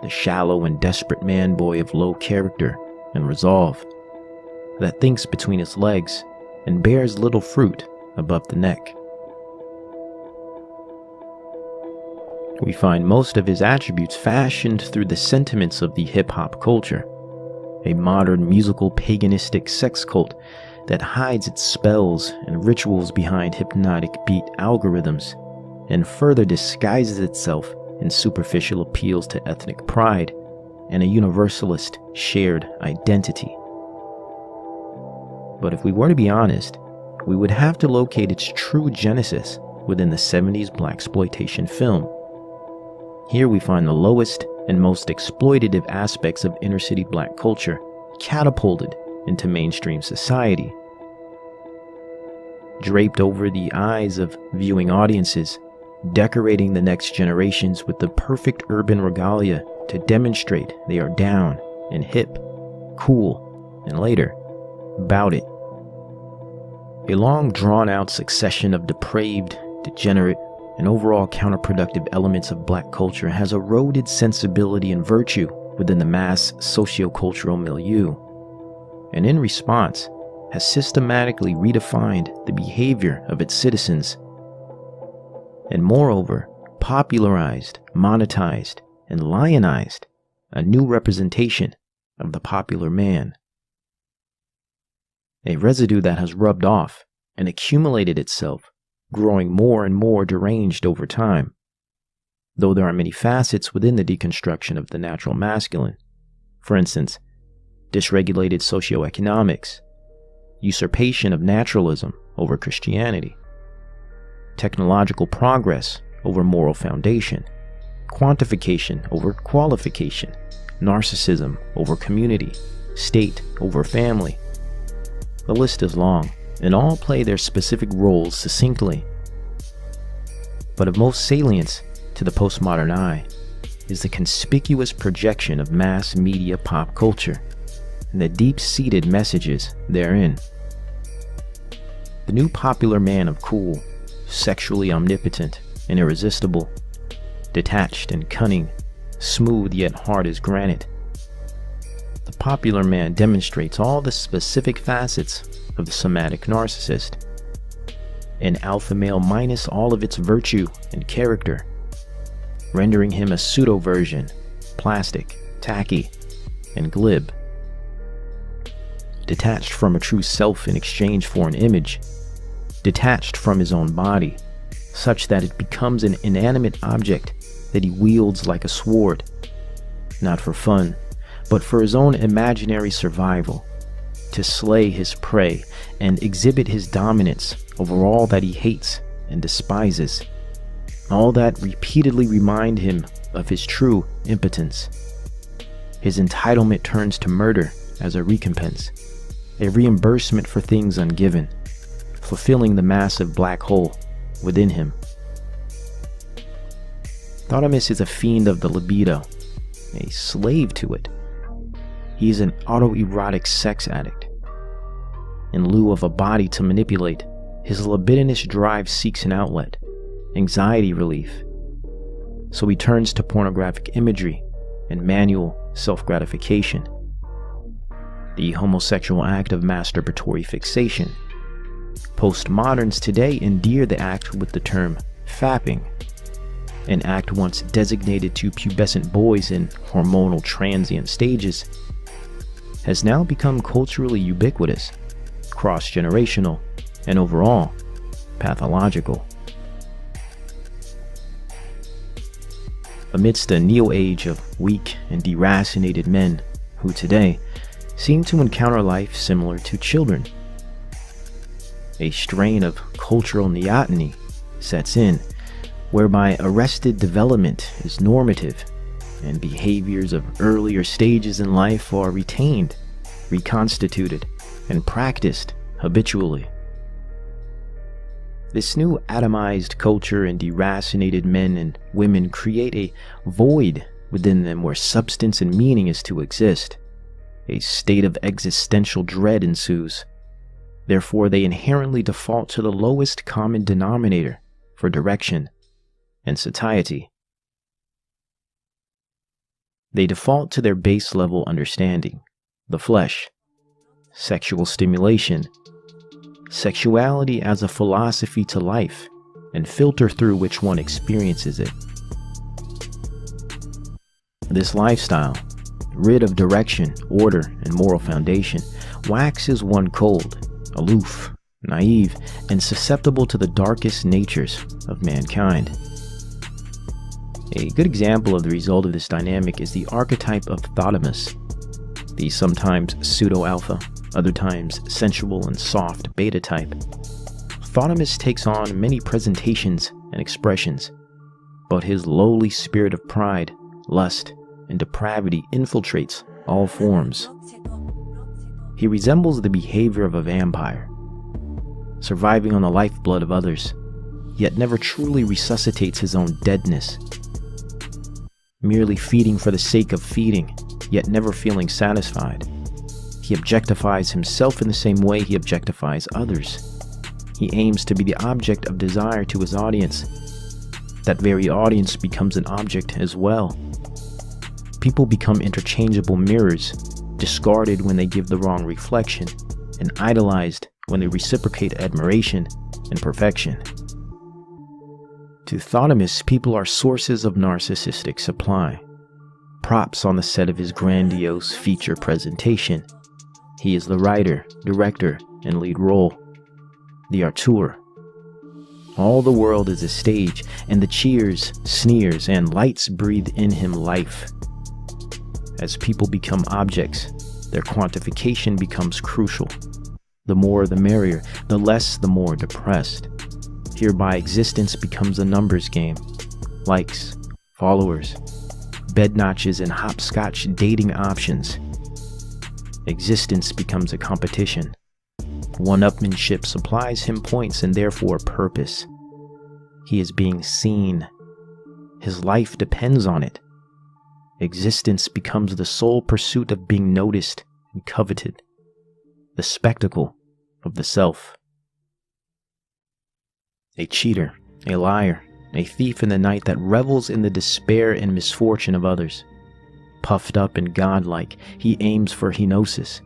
the shallow and desperate man-boy of low character and resolve, that thinks between his legs and bears little fruit above the neck. We find most of his attributes fashioned through the sentiments of the hip-hop culture, a modern musical paganistic sex cult that hides its spells and rituals behind hypnotic beat algorithms and further disguises itself in superficial appeals to ethnic pride and a universalist shared identity. But if we were to be honest, we would have to locate its true genesis within the 70s blaxploitation film. Here we find the lowest and most exploitative aspects of inner-city black culture catapulted into mainstream society. Draped over the eyes of viewing audiences, decorating the next generations with the perfect urban regalia to demonstrate they are down and hip, cool, and later, about it. A long drawn-out succession of depraved, degenerate, and overall counterproductive elements of black culture has eroded sensibility and virtue within the mass sociocultural milieu, and in response, has systematically redefined the behavior of its citizens, and moreover, popularized, monetized, and lionized a new representation of the popular man. A residue that has rubbed off and accumulated itself, growing more and more deranged over time. Though there are many facets within the deconstruction of the natural masculine, for instance, dysregulated socioeconomics, usurpation of naturalism over Christianity, technological progress over moral foundation, quantification over qualification, narcissism over community, state over family. The list is long, and all play their specific roles succinctly. But of most salience to the postmodern eye is the conspicuous projection of mass media pop culture and the deep-seated messages therein. The new popular man of cool, sexually omnipotent and irresistible, detached and cunning, smooth yet hard as granite. The popular man demonstrates all the specific facets of the somatic narcissist. An alpha male minus all of its virtue and character, rendering him a pseudo-version, plastic, tacky, and glib. Detached from a true self in exchange for an image, detached from his own body, such that it becomes an inanimate object that he wields like a sword, not for fun, but for his own imaginary survival, to slay his prey and exhibit his dominance over all that he hates and despises, all that repeatedly remind him of his true impotence. His entitlement turns to murder as a recompense, a reimbursement for things ungiven, fulfilling the massive black hole within him. Thotimus is a fiend of the libido, a slave to it. He is an autoerotic sex addict. In lieu of a body to manipulate, his libidinous drive seeks an outlet, anxiety relief. So he turns to pornographic imagery and manual self-gratification. The homosexual act of masturbatory fixation. Postmoderns today endear the act with the term fapping, an act once designated to pubescent boys in hormonal transient stages, has now become culturally ubiquitous, cross-generational, and overall pathological. Amidst a neo-age of weak and deracinated men who today seem to encounter life similar to children, a strain of cultural neoteny sets in, whereby arrested development is normative and behaviors of earlier stages in life are retained, reconstituted, and practiced habitually. This new atomized culture and deracinated men and women create a void within them where substance and meaning is to exist. A state of existential dread ensues. Therefore, they inherently default to the lowest common denominator for direction and satiety. They default to their base level understanding, the flesh, sexual stimulation, sexuality as a philosophy to life, and filter through which one experiences it. This lifestyle, rid of direction, order, and moral foundation, waxes one cold, aloof, naive, and susceptible to the darkest natures of mankind. A good example of the result of this dynamic is the archetype of Thotimus, the sometimes pseudo-alpha, other times sensual and soft beta type. Thotimus takes on many presentations and expressions, but his lowly spirit of pride, lust, and depravity infiltrates all forms. He resembles the behavior of a vampire, surviving on the lifeblood of others, yet never truly resuscitates his own deadness, merely feeding for the sake of feeding, yet never feeling satisfied. He objectifies himself in the same way he objectifies others. He aims to be the object of desire to his audience. That very audience becomes an object as well. People become interchangeable mirrors, discarded when they give the wrong reflection, and idolized when they reciprocate admiration and perfection. To Thotimus, people are sources of narcissistic supply, props on the set of his grandiose feature presentation. He is the writer, director, and lead role, the auteur. All the world is a stage, and the cheers, sneers, and lights breathe in him life. As people become objects, their quantification becomes crucial. The more the merrier, the less the more depressed. Hereby existence becomes a numbers game. Likes, followers, bed notches, and hopscotch dating options. Existence becomes a competition. One-upmanship supplies him points and therefore purpose. He is being seen. His life depends on it. Existence becomes the sole pursuit of being noticed and coveted. The spectacle of the self. A cheater, a liar, a thief in the night that revels in the despair and misfortune of others. Puffed up and godlike, he aims for henosis,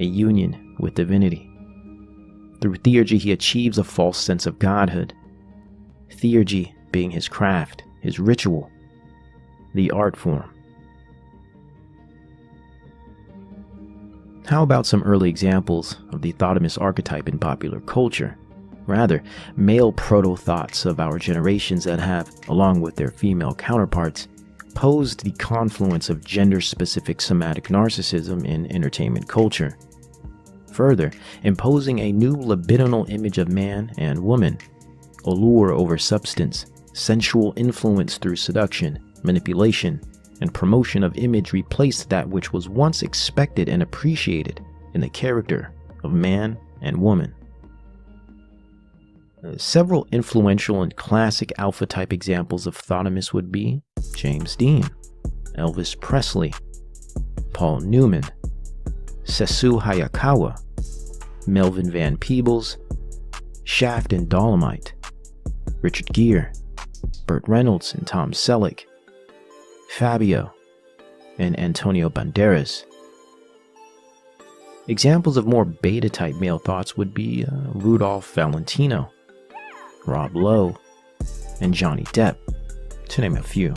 a union with divinity. Through theurgy, he achieves a false sense of godhood. Theurgy being his craft, his ritual, the art form. How about some early examples of the thoughtomist archetype in popular culture? Rather, male proto-thoughts of our generations that have, along with their female counterparts, posed the confluence of gender-specific somatic narcissism in entertainment culture. Further, imposing a new libidinal image of man and woman, allure over substance, sensual influence through seduction, manipulation, and promotion of image replaced that which was once expected and appreciated in the character of man and woman. Several influential and classic alpha-type examples of thoughtomists would be James Dean, Elvis Presley, Paul Newman, Sesu Hayakawa, Melvin Van Peebles, Shaft and Dolomite, Richard Gere, Burt Reynolds and Tom Selleck, Fabio, and Antonio Banderas. Examples of more beta-type male thoughts would be Rudolph Valentino, Rob Lowe, and Johnny Depp, to name a few.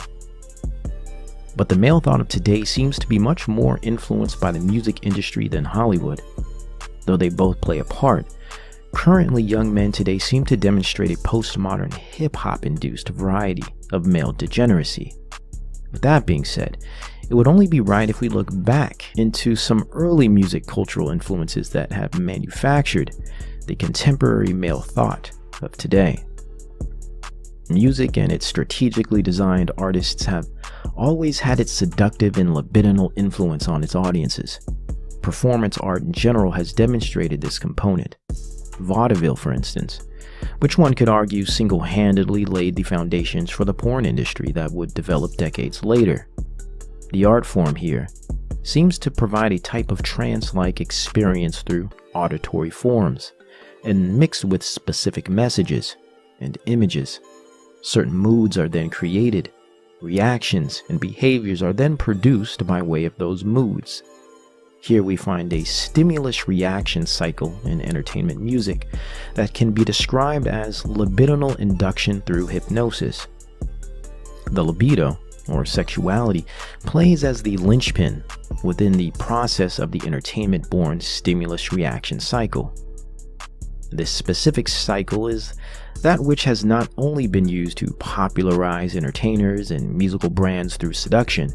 But the male thought of today seems to be much more influenced by the music industry than Hollywood. Though they both play a part, currently young men today seem to demonstrate a postmodern hip-hop induced variety of male degeneracy. With that being said, it would only be right if we look back into some early music cultural influences that have manufactured the contemporary male thought of today. Music and its strategically designed artists have always had its seductive and libidinal influence on its audiences. Performance art in general has demonstrated this component. Vaudeville, for instance, which one could argue single-handedly laid the foundations for the porn industry that would develop decades later. The art form here seems to provide a type of trance-like experience through auditory forms, and mixed with specific messages and images. Certain moods are then created, reactions and behaviors are then produced by way of those moods. Here we find a stimulus-reaction cycle in entertainment music that can be described as libidinal induction through hypnosis. The libido, or sexuality, plays as the linchpin within the process of the entertainment-born stimulus-reaction cycle. This specific cycle is that which has not only been used to popularize entertainers and musical brands through seduction,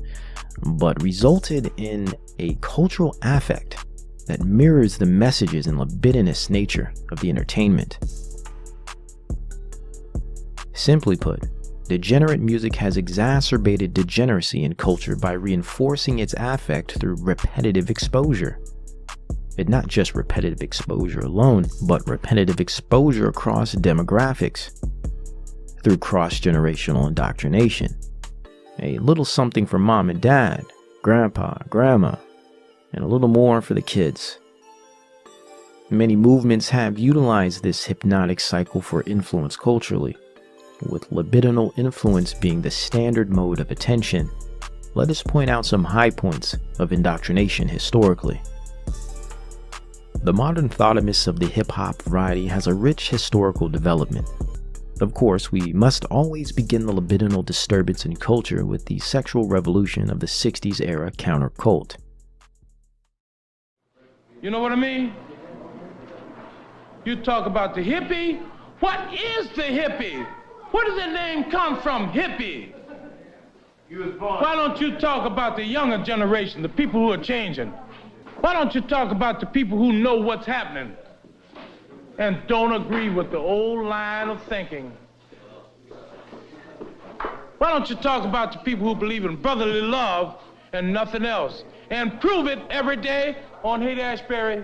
but resulted in a cultural affect that mirrors the messages and libidinous nature of the entertainment. Simply put, degenerate music has exacerbated degeneracy in culture by reinforcing its affect through repetitive exposure. And not just repetitive exposure alone, but repetitive exposure across demographics through cross-generational indoctrination. A little something for mom and dad, grandpa, grandma, and a little more for the kids. Many movements have utilized this hypnotic cycle for influence culturally, with libidinal influence being the standard mode of attention. Let us point out some high points of indoctrination historically. The modern thoughtomist of the hip-hop variety has a rich historical development. Of course, we must always begin the libidinal disturbance in culture with the sexual revolution of the 60s era counter-cult. You know what I mean? You talk about the hippie. What is the hippie? Where does the name come from, hippie? Why don't you talk about the younger generation, the people who are changing? Why don't you talk about the people who know what's happening? and don't agree with the old line of thinking. Why don't you talk about the people who believe in brotherly love and nothing else, and prove it every day on Haight-Ashbury?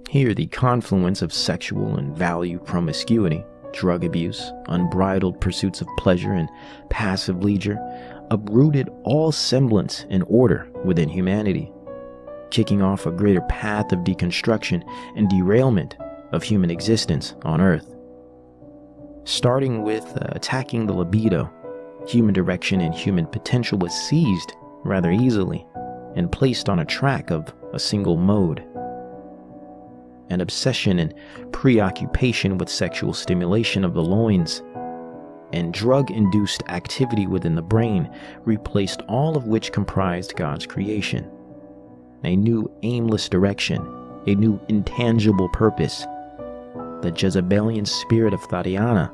Here, the confluence of sexual and value promiscuity, drug abuse, unbridled pursuits of pleasure, and passive leisure uprooted all semblance and order within humanity, kicking off a greater path of deconstruction and derailment of human existence on Earth. Starting with attacking the libido, human direction and human potential was seized rather easily and placed on a track of a single mode. An obsession and preoccupation with sexual stimulation of the loins and drug-induced activity within the brain replaced all of which comprised God's creation. A new aimless direction, a new intangible purpose. The Jezebelian spirit of Tatiana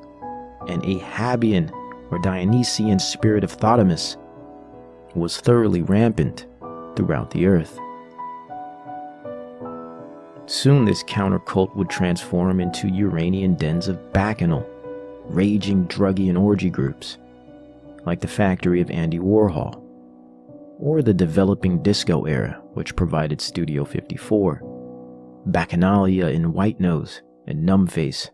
and Ahabian or Dionysian spirit of Thotimus was thoroughly rampant throughout the earth. Soon this counter-cult would transform into Uranian dens of bacchanal, raging druggy and orgy groups, like the factory of Andy Warhol, or the developing disco era, which provided Studio 54, Bacchanalia in White Nose and Numbface.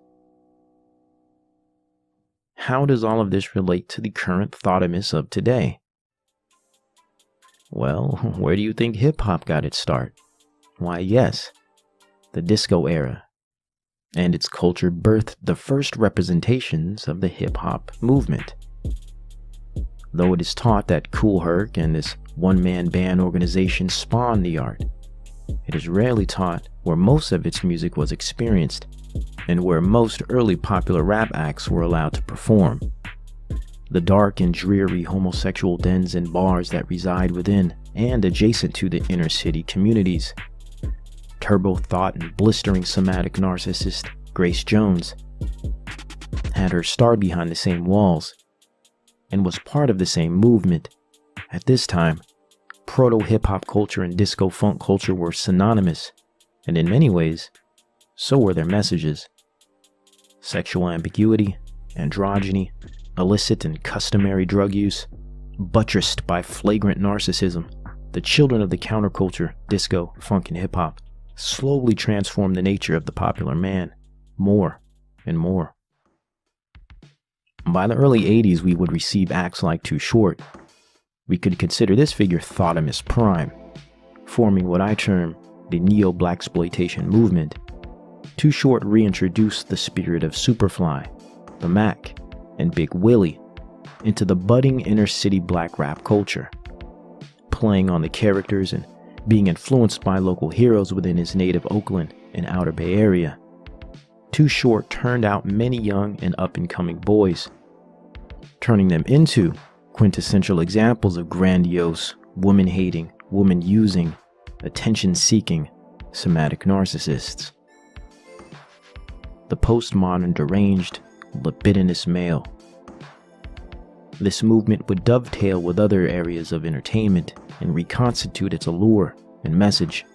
How does all of this relate to the current Thotimus of today? Well, where do you think hip-hop got its start? Why, yes, the disco era, and its culture birthed the first representations of the hip-hop movement. Though it is taught that Kool Herc and this one-man band organization spawned the art, it is rarely taught where most of its music was experienced and where most early popular rap acts were allowed to perform. The dark and dreary homosexual dens and bars that reside within and adjacent to the inner city communities. Turbo Thought and blistering somatic narcissist Grace Jones had her start behind the same walls and was part of the same movement. At this time, proto-hip-hop culture and disco funk culture were synonymous, and in many ways, so were their messages. Sexual ambiguity, androgyny, illicit and customary drug use, buttressed by flagrant narcissism, the children of the counterculture, disco, funk, and hip-hop slowly transformed the nature of the popular man, more and more. By the early 80s, we would receive acts like Too Short. We could consider this figure Thotimus Prime, forming what I term the neo-blaxploitation movement. Too Short reintroduced the spirit of Superfly, the Mac, and Big Willie into the budding inner-city black rap culture, playing on the characters and being influenced by local heroes within his native Oakland and Outer Bay Area. Too Short turned out many young and up-and-coming boys, turning them into quintessential examples of grandiose, woman-hating, woman-using, attention-seeking, somatic narcissists. The postmodern deranged, libidinous male. This movement would dovetail with other areas of entertainment and reconstitute its allure and message.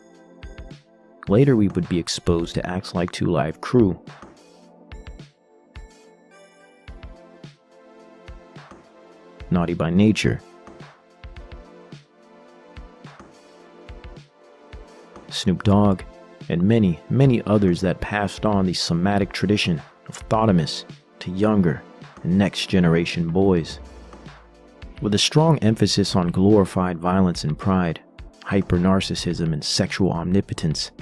Later, we would be exposed to acts like 2 Live Crew, Naughty by Nature, Snoop Dogg, and many, many others that passed on the somatic tradition of Thotimus to younger and next generation boys. With a strong emphasis on glorified violence and pride, hyper-narcissism and sexual omnipotence,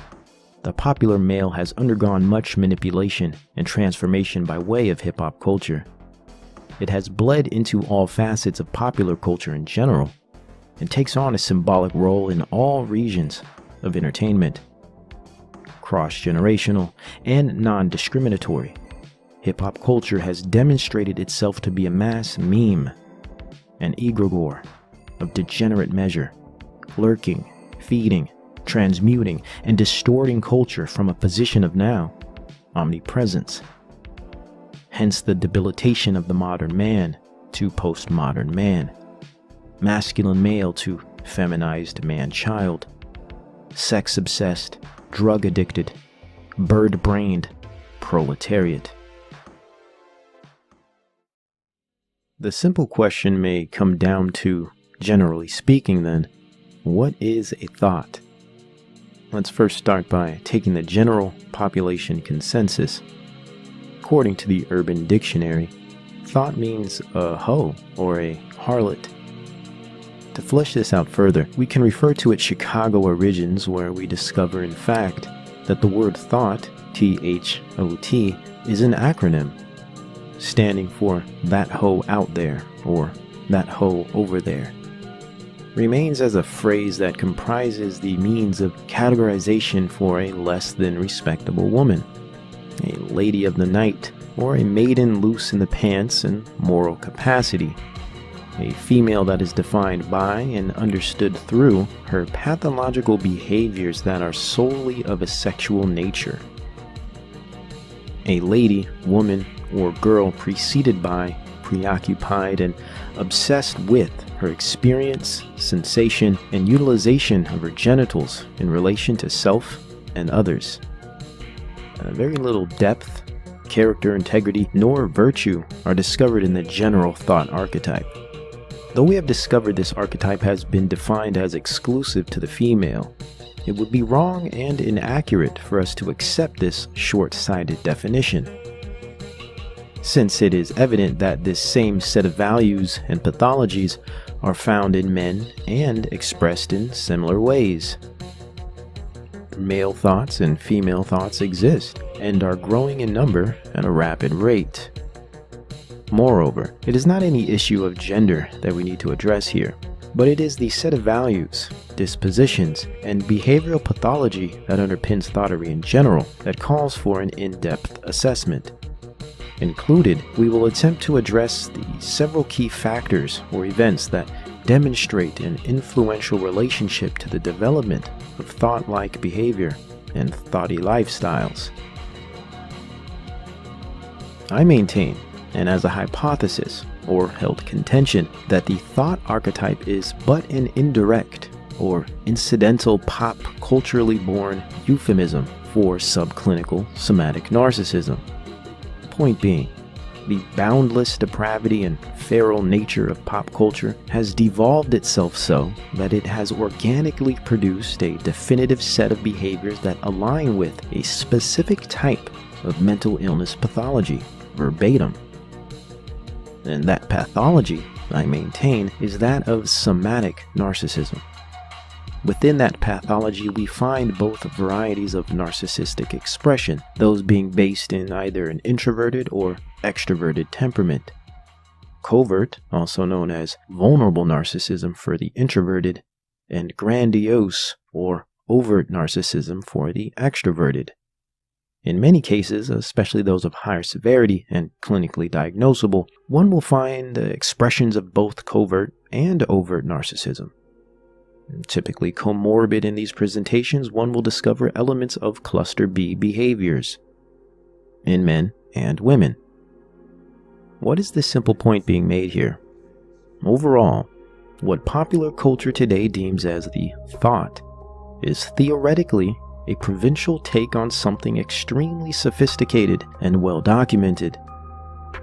the popular male has undergone much manipulation and transformation by way of hip-hop culture. It has bled into all facets of popular culture in general, and takes on a symbolic role in all regions of entertainment. Cross-generational and non-discriminatory, hip-hop culture has demonstrated itself to be a mass meme, an egregore of degenerate measure, lurking, feeding, transmuting, and distorting culture from a position of now omnipresence. Hence the debilitation of the modern man to postmodern man, masculine male to feminized man-child, sex-obsessed, drug-addicted, bird-brained proletariat. The simple question may come down to, generally speaking then, what is a thought? Let's first start by taking the general population consensus. According to the Urban Dictionary, thought means a hoe or a harlot. To flesh this out further, we can refer to its Chicago origins, where we discover in fact that the word thought, T-H-O-T, is an acronym, standing for that hoe out there or that hoe over there. Remains as a phrase that comprises the means of categorization for a less than respectable woman, a lady of the night, or a maiden loose in the pants and moral capacity, a female that is defined by and understood through her pathological behaviors that are solely of a sexual nature. A lady, woman, or girl preceded by, preoccupied, and obsessed with her experience, sensation, and utilization of her genitals in relation to self and others. Very little depth, character, integrity, nor virtue are discovered in the general thought archetype. Though we have discovered this archetype has been defined as exclusive to the female, it would be wrong and inaccurate for us to accept this short-sighted definition, since it is evident that this same set of values and pathologies are found in men and expressed in similar ways. Male thoughts and female thoughts exist and are growing in number at a rapid rate. Moreover, it is not any issue of gender that we need to address here, but it is the set of values, dispositions, and behavioral pathology that underpins thoughtery in general that calls for an in-depth assessment. Included, we will attempt to address the several key factors or events that demonstrate an influential relationship to the development of thought-like behavior and thoughty lifestyles. I maintain, and as a hypothesis or held contention, that the thought archetype is but an indirect or incidental pop culturally born euphemism for subclinical somatic narcissism. Point being, the boundless depravity and feral nature of pop culture has devolved itself so that it has organically produced a definitive set of behaviors that align with a specific type of mental illness pathology, verbatim. And that pathology, I maintain, is that of somatic narcissism. Within that pathology, we find both varieties of narcissistic expression, those being based in either an introverted or extroverted temperament. Covert, also known as vulnerable narcissism for the introverted, and grandiose or overt narcissism for the extroverted. In many cases, especially those of higher severity and clinically diagnosable, one will find expressions of both covert and overt narcissism. Typically comorbid in these presentations, one will discover elements of cluster B behaviors in men and women. What is the simple point being made here? Overall, what popular culture today deems as the thought is theoretically a provincial take on something extremely sophisticated and well documented.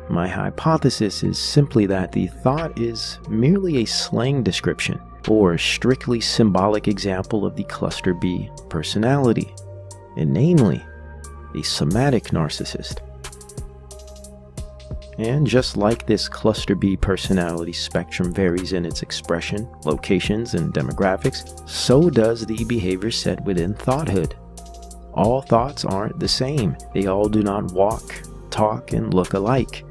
My hypothesis is simply that the thought is merely a slang description or a strictly symbolic example of the cluster B personality, and namely, the somatic narcissist. And just like this cluster B personality spectrum varies in its expression, locations, and demographics, so does the behavior set within thoughthood. All thoughts aren't the same. They all do not walk, talk, and look alike.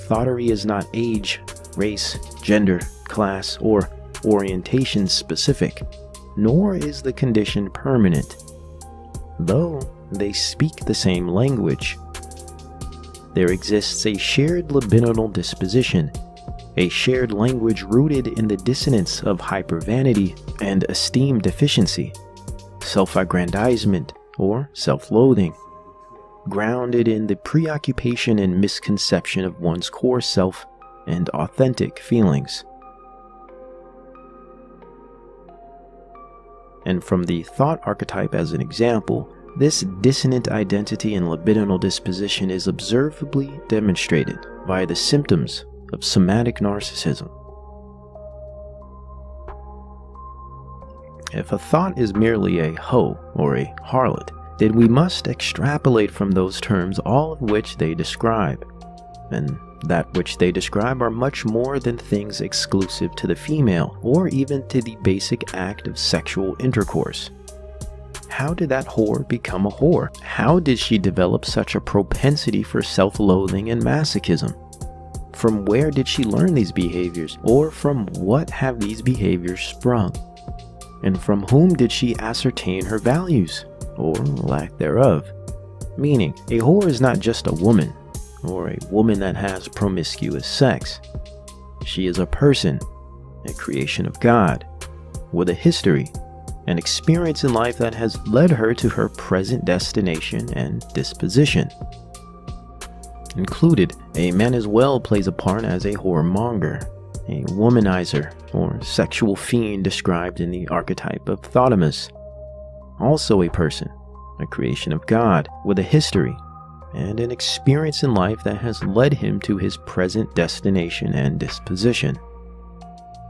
Thoughtery is not age, race, gender, class, or orientation specific, nor is the condition permanent, though they speak the same language. There exists a shared libidinal disposition, a shared language rooted in the dissonance of hypervanity and esteem deficiency, self-aggrandizement or self-loathing, grounded in the preoccupation and misconception of one's core self and authentic feelings. And from the thought archetype as an example, this dissonant identity and libidinal disposition is observably demonstrated via the symptoms of somatic narcissism. If a thought is merely a hoe or a harlot, then we must extrapolate from those terms all of which they describe. And that which they describe are much more than things exclusive to the female or even to the basic act of sexual intercourse. How did that whore become a whore? How did she develop such a propensity for self-loathing and masochism? From where did she learn these behaviors, or from what have these behaviors sprung? And from whom did she ascertain her values, or lack thereof? Meaning, a whore is not just a woman, or a woman that has promiscuous sex. She is a person, a creation of God, with a history, an experience in life that has led her to her present destination and disposition. Included, a man as well plays a part as a whoremonger, a womanizer, or sexual fiend described in the archetype of Thotimus. Also a person, a creation of God, with a history, and an experience in life that has led him to his present destination and disposition.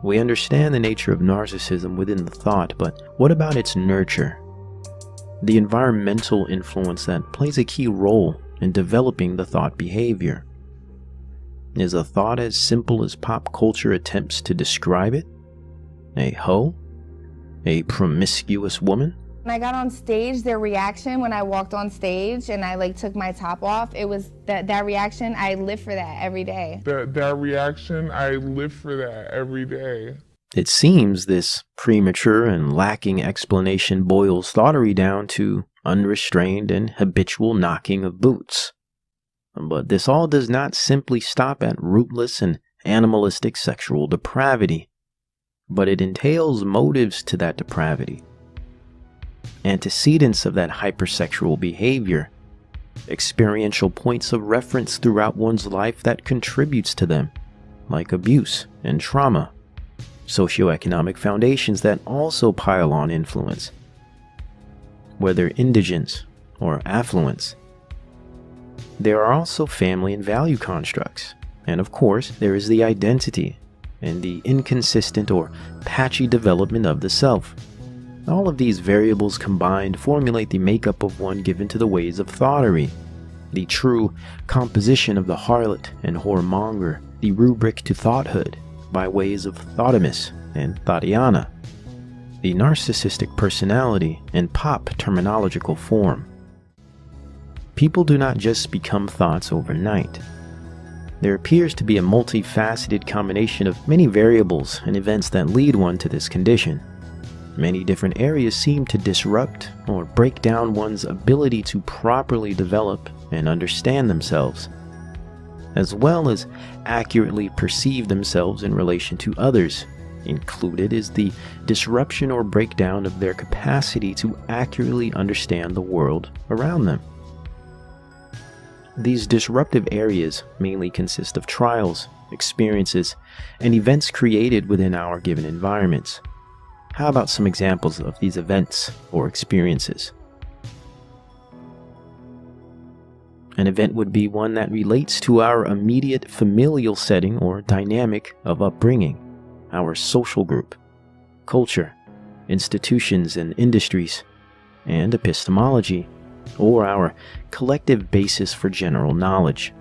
We understand the nature of narcissism within the thought, but what about its nurture? The environmental influence that plays a key role in developing the thought behavior. Is a thought as simple as pop culture attempts to describe it? A hoe? A promiscuous woman? When I got on stage, their reaction when I walked on stage and I took my top off, it was that reaction. I live for that every day. That reaction, I live for that every day. It seems this premature and lacking explanation boils thoughtery down to unrestrained and habitual knocking of boots. But this all does not simply stop at rootless and animalistic sexual depravity, but it entails motives to that depravity, antecedents of that hypersexual behavior, experiential points of reference throughout one's life that contributes to them, like abuse and trauma, socioeconomic foundations that also pile on influence, whether indigence or affluence. There are also family and value constructs, and of course there is the identity and the inconsistent or patchy development of the self. All of these variables combined formulate the makeup of one given to the ways of thoughtery, the true composition of the harlot and whoremonger, the rubric to thoughthood by ways of Thotimus and Thotiana, the narcissistic personality in pop terminological form. People do not just become thoughts overnight. There appears to be a multifaceted combination of many variables and events that lead one to this condition. Many different areas seem to disrupt or break down one's ability to properly develop and understand themselves, as well as accurately perceive themselves in relation to others. Included is the disruption or breakdown of their capacity to accurately understand the world around them. These disruptive areas mainly consist of trials, experiences, and events created within our given environments. How about some examples of these events or experiences? An event would be one that relates to our immediate familial setting or dynamic of upbringing, our social group, culture, institutions and industries, and epistemology, or our collective basis for general knowledge.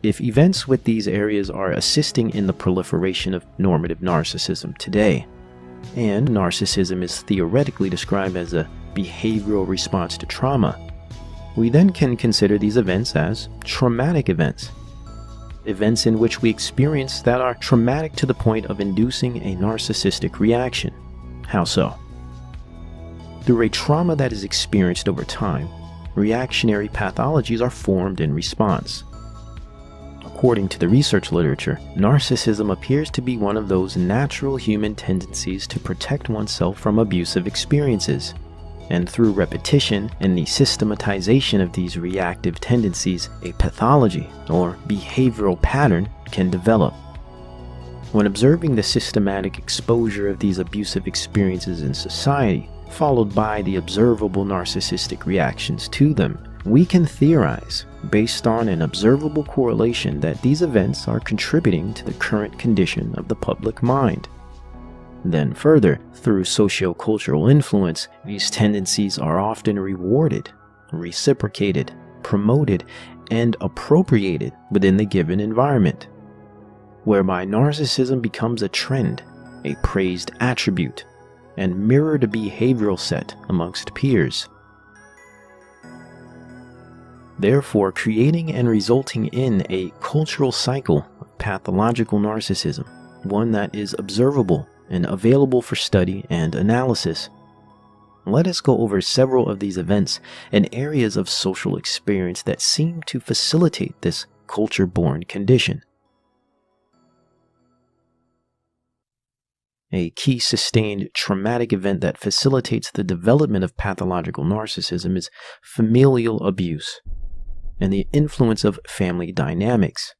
If events with these areas are assisting in the proliferation of normative narcissism today, and narcissism is theoretically described as a behavioral response to trauma, we then can consider these events as traumatic events. Events in which we experience that are traumatic to the point of inducing a narcissistic reaction. How so? Through a trauma that is experienced over time, reactionary pathologies are formed in response. According to the research literature, narcissism appears to be one of those natural human tendencies to protect oneself from abusive experiences, and through repetition and the systematization of these reactive tendencies, a pathology or behavioral pattern can develop. When observing the systematic exposure of these abusive experiences in society, followed by the observable narcissistic reactions to them, we can theorize, based on an observable correlation, that these events are contributing to the current condition of the public mind. Then further, through socio-cultural influence, these tendencies are often rewarded, reciprocated, promoted, and appropriated within the given environment, whereby narcissism becomes a trend, a praised attribute, and mirrored behavioral set amongst peers. Therefore, creating and resulting in a cultural cycle of pathological narcissism, one that is observable and available for study and analysis. Let us go over several of these events and areas of social experience that seem to facilitate this culture-born condition. A key sustained traumatic event that facilitates the development of pathological narcissism is familial abuse and the influence of family dynamics,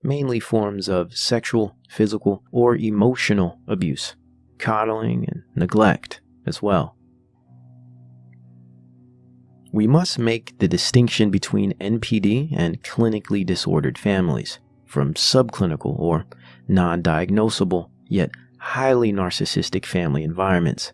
mainly forms of sexual, physical, or emotional abuse, coddling, and neglect as well. We must make the distinction between NPD and clinically disordered families from subclinical or non-diagnosable yet highly narcissistic family environments.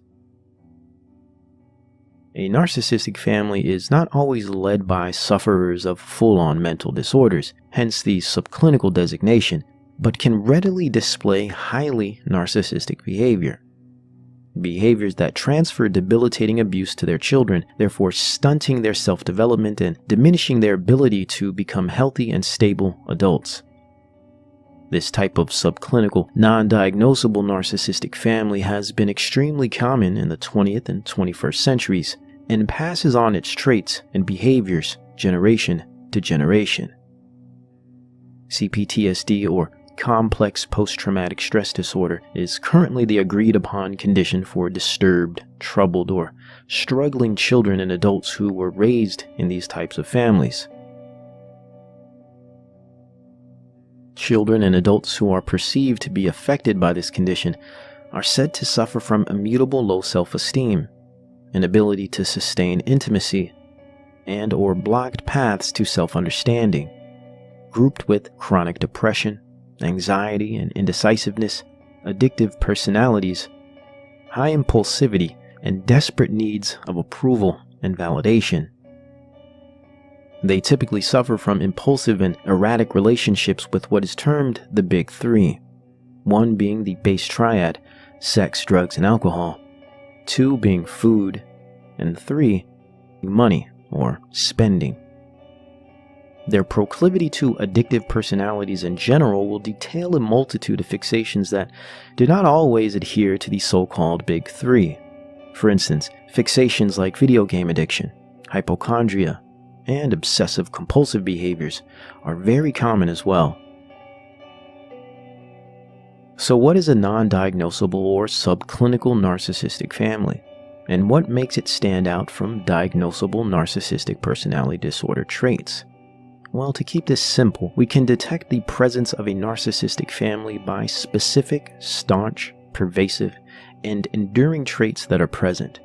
A narcissistic family is not always led by sufferers of full-on mental disorders, hence the subclinical designation, but can readily display highly narcissistic behavior. Behaviors that transfer debilitating abuse to their children, therefore stunting their self-development and diminishing their ability to become healthy and stable adults. This type of subclinical, non-diagnosable narcissistic family has been extremely common in the 20th and 21st centuries and passes on its traits and behaviors generation to generation. CPTSD, or complex post-traumatic stress disorder, is currently the agreed upon condition for disturbed, troubled, or struggling children and adults who were raised in these types of families. Children and adults who are perceived to be affected by this condition are said to suffer from immutable low self-esteem, inability to sustain intimacy, and or blocked paths to self-understanding, grouped with chronic depression, anxiety and indecisiveness, addictive personalities, high impulsivity, and desperate needs of approval and validation. They typically suffer from impulsive and erratic relationships with what is termed the Big Three, one being the base triad, sex, drugs, and alcohol, two being food, and three, money or spending. Their proclivity to addictive personalities in general will detail a multitude of fixations that do not always adhere to the so-called Big Three. For instance, fixations like video game addiction, hypochondria, and obsessive-compulsive behaviors are very common as well. So what is a non-diagnosable or subclinical narcissistic family? And what makes it stand out from diagnosable narcissistic personality disorder traits? Well, to keep this simple, we can detect the presence of a narcissistic family by specific, staunch, pervasive, and enduring traits that are present.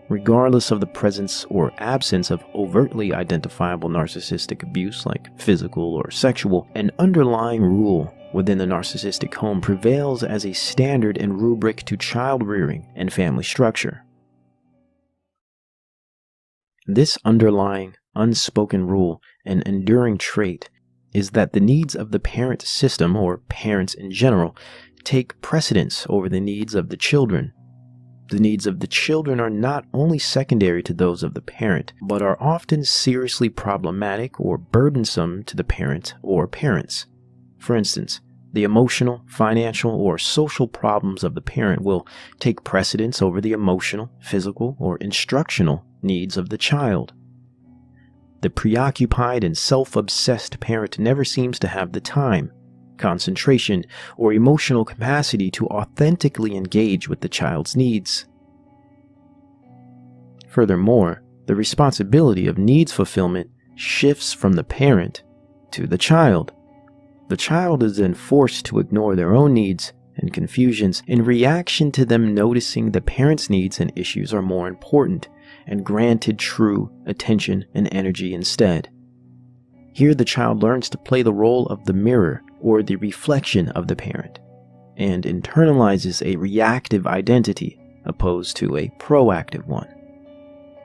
Regardless of the presence or absence of overtly identifiable narcissistic abuse like physical or sexual, an underlying rule within the narcissistic home prevails as a standard and rubric to child rearing and family structure. This underlying, unspoken rule and enduring trait is that the needs of the parent system, or parents in general, take precedence over the needs of the children. The needs of the children are not only secondary to those of the parent, but are often seriously problematic or burdensome to the parent or parents. For instance, the emotional, financial, or social problems of the parent will take precedence over the emotional, physical, or instructional needs of the child. The preoccupied and self-obsessed parent never seems to have the time, concentration, or emotional capacity to authentically engage with the child's needs. Furthermore, the responsibility of needs fulfillment shifts from the parent to the child. The child is then forced to ignore their own needs and confusions in reaction to them noticing the parent's needs and issues are more important and granted true attention and energy instead. Here the child learns to play the role of the mirror or the reflection of the parent and internalizes a reactive identity opposed to a proactive one.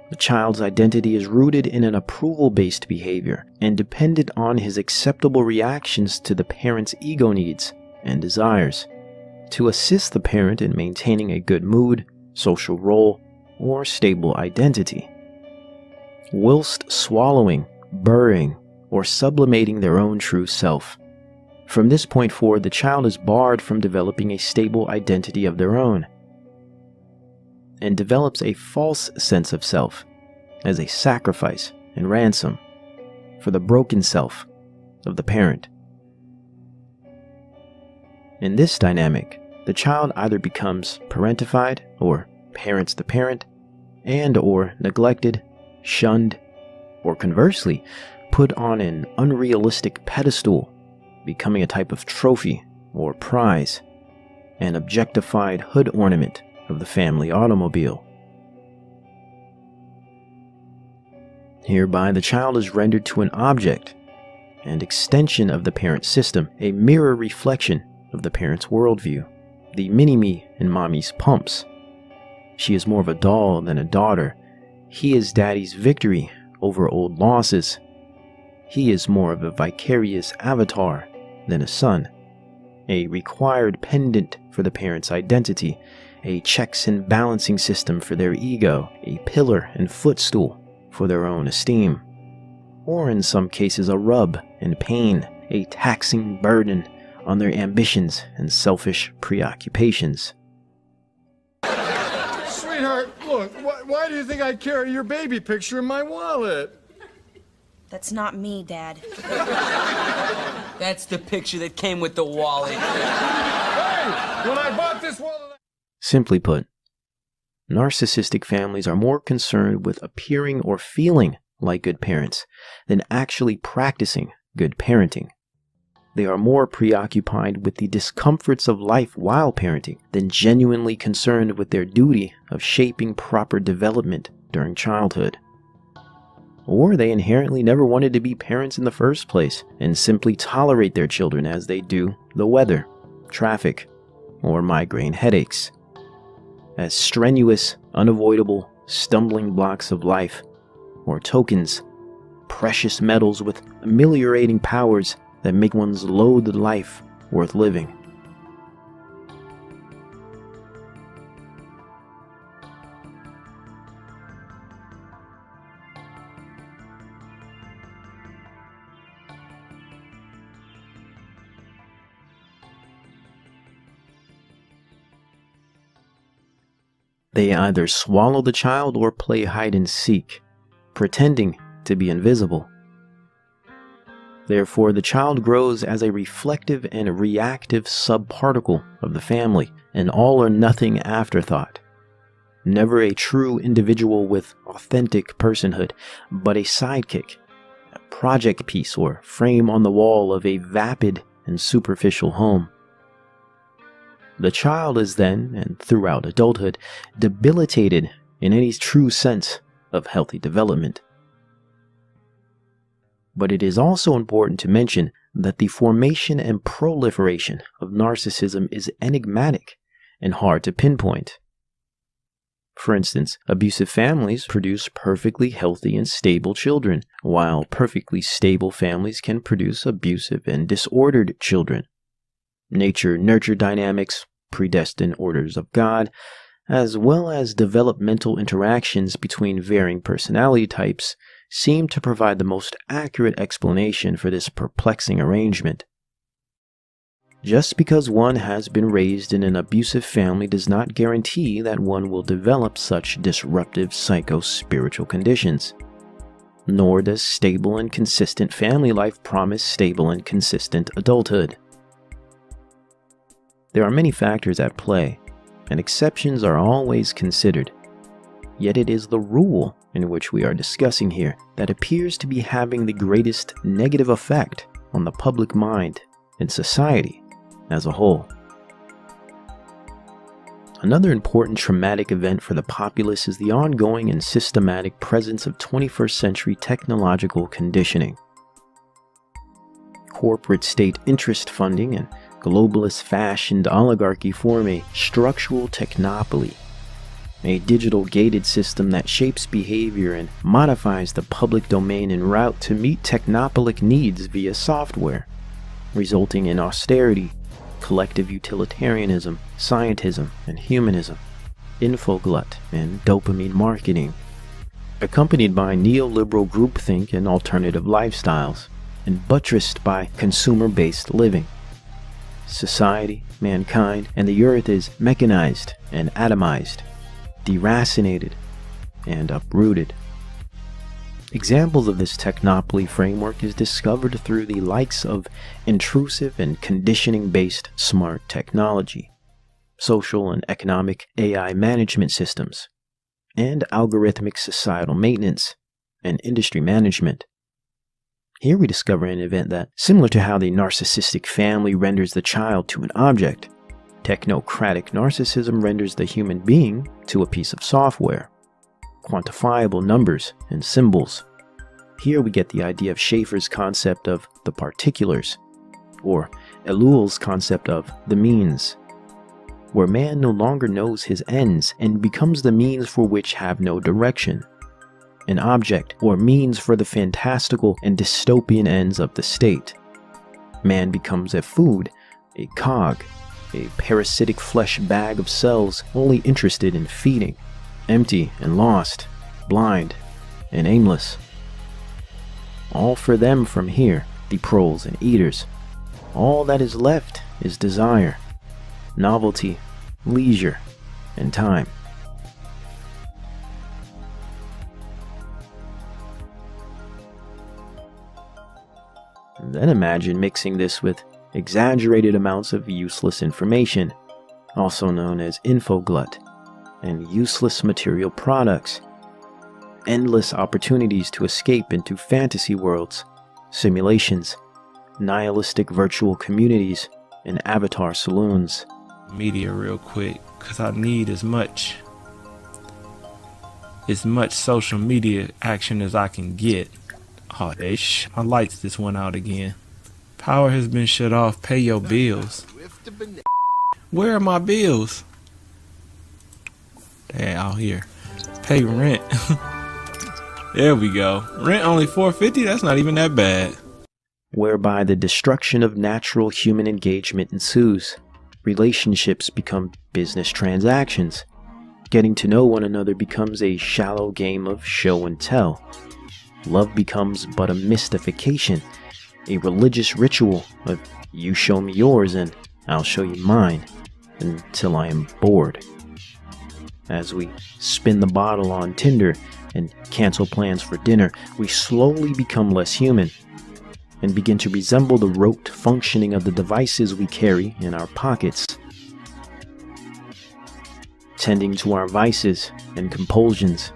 The child's identity is rooted in an approval-based behavior and dependent on his acceptable reactions to the parent's ego needs and desires to assist the parent in maintaining a good mood, social role, or stable identity, whilst swallowing, burying, or sublimating their own true self. From this point forward, the child is barred from developing a stable identity of their own and develops a false sense of self as a sacrifice and ransom for the broken self of the parent. In this dynamic, the child either becomes parentified or parents the parent, and or neglected, shunned, or conversely, put on an unrealistic pedestal, becoming a type of trophy or prize, an objectified hood ornament of the family automobile. Hereby, the child is rendered to an object and extension of the parent system, a mirror reflection of the parent's worldview, the mini-me in mommy's pumps. She is more of a doll than a daughter. He is daddy's victory over old losses. He is more of a vicarious avatar than a son, a required pendant for the parent's identity, a checks and balancing system for their ego, a pillar and footstool for their own esteem, or in some cases a rub and pain, a taxing burden on their ambitions and selfish preoccupations. Sweetheart, look, why do you think I carry your baby picture in my wallet? That's not me, Dad. That's the picture that came with the wallet. Hey, when I bought this wallet... Simply put, narcissistic families are more concerned with appearing or feeling like good parents than actually practicing good parenting. They are more preoccupied with the discomforts of life while parenting than genuinely concerned with their duty of shaping proper development during childhood. Or they inherently never wanted to be parents in the first place and simply tolerate their children as they do the weather, traffic, or migraine headaches, as strenuous, unavoidable, stumbling blocks of life, or tokens, precious metals with ameliorating powers that make one's loathed life worth living. They either swallow the child or play hide and seek, pretending to be invisible. Therefore, the child grows as a reflective and reactive subparticle of the family, an all or nothing afterthought. Never a true individual with authentic personhood, but a sidekick, a project piece or frame on the wall of a vapid and superficial home. The child is then, and throughout adulthood, debilitated in any true sense of healthy development. But it is also important to mention that the formation and proliferation of narcissism is enigmatic and hard to pinpoint. For instance, abusive families produce perfectly healthy and stable children, while perfectly stable families can produce abusive and disordered children. Nature-nurture dynamics, predestined orders of God, as well as developmental interactions between varying personality types seem to provide the most accurate explanation for this perplexing arrangement. Just because one has been raised in an abusive family does not guarantee that one will develop such disruptive psycho-spiritual conditions. Nor does stable and consistent family life promise stable and consistent adulthood. There are many factors at play, and exceptions are always considered. Yet it is the rule in which we are discussing here that appears to be having the greatest negative effect on the public mind and society as a whole. Another important traumatic event for the populace is the ongoing and systematic presence of 21st century technological conditioning. Corporate state interest funding and globalist fashioned oligarchy form a structural technopoly, a digital gated system that shapes behavior and modifies the public domain en route to meet technopolic needs via software, resulting in austerity, collective utilitarianism, scientism and humanism, infoglut and dopamine marketing, accompanied by neoliberal groupthink and alternative lifestyles, and buttressed by consumer-based living. Society, mankind, and the earth is mechanized and atomized, deracinated, and uprooted. Examples of this technopoly framework is discovered through the likes of intrusive and conditioning-based smart technology, social and economic AI management systems, and algorithmic societal maintenance and industry management. Here we discover an event that, similar to how the narcissistic family renders the child to an object, technocratic narcissism renders the human being to a piece of software, quantifiable numbers and symbols. Here we get the idea of Schaeffer's concept of the particulars, or Ellul's concept of the means, where man no longer knows his ends and becomes the means for which have no direction, an object or means for the fantastical and dystopian ends of the state. Man becomes a food, a cog, a parasitic flesh bag of cells only interested in feeding, empty and lost, blind and aimless. All for them from here, the proles and eaters. All that is left is desire, novelty, leisure, and time. Then imagine mixing this with exaggerated amounts of useless information, also known as infoglut, and useless material products. Endless opportunities to escape into fantasy worlds, simulations, nihilistic virtual communities, and avatar saloons. Media real quick, because I need as much social media action as I can get. Oh, my lights just went out again. Power has been shut off. Pay your bills. Where are my bills? Hey, out here. Pay rent. There we go. Rent only $4.50. That's not even that bad. Whereby the destruction of natural human engagement ensues. Relationships become business transactions. Getting to know one another becomes a shallow game of show and tell. Love becomes but a mystification, a religious ritual of you show me yours and I'll show you mine, until I am bored. As we spin the bottle on Tinder and cancel plans for dinner, we slowly become less human and begin to resemble the rote functioning of the devices we carry in our pockets. Tending to our vices and compulsions,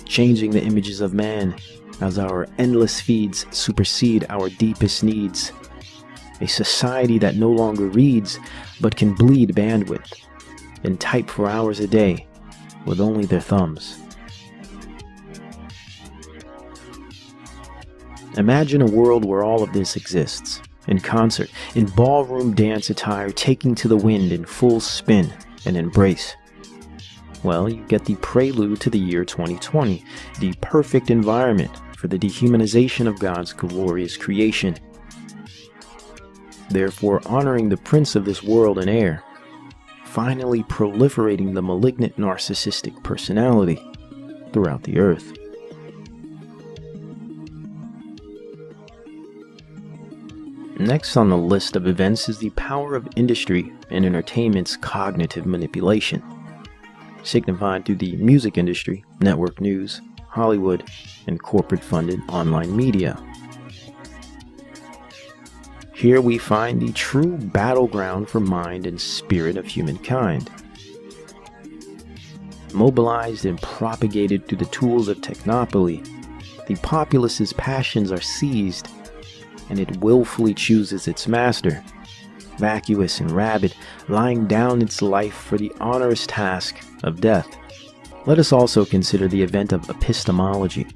changing the images of man as our endless feeds supersede our deepest needs. A society that no longer reads, but can bleed bandwidth and type for hours a day with only their thumbs. Imagine a world where all of this exists, in concert, in ballroom dance attire, taking to the wind in full spin and embrace. Well, you get the prelude to the year 2020, the perfect environment for the dehumanization of God's glorious creation. Therefore, honoring the prince of this world and air, finally proliferating the malignant narcissistic personality throughout the earth. Next on the list of events is the power of industry and entertainment's cognitive manipulation, signified through the music industry, network news, Hollywood, and corporate-funded online media. Here we find the true battleground for mind and spirit of humankind. Mobilized and propagated through the tools of technopoly, the populace's passions are seized, and it willfully chooses its master, vacuous and rabid, lying down its life for the onerous task of death. Let us also consider the event of epistemology.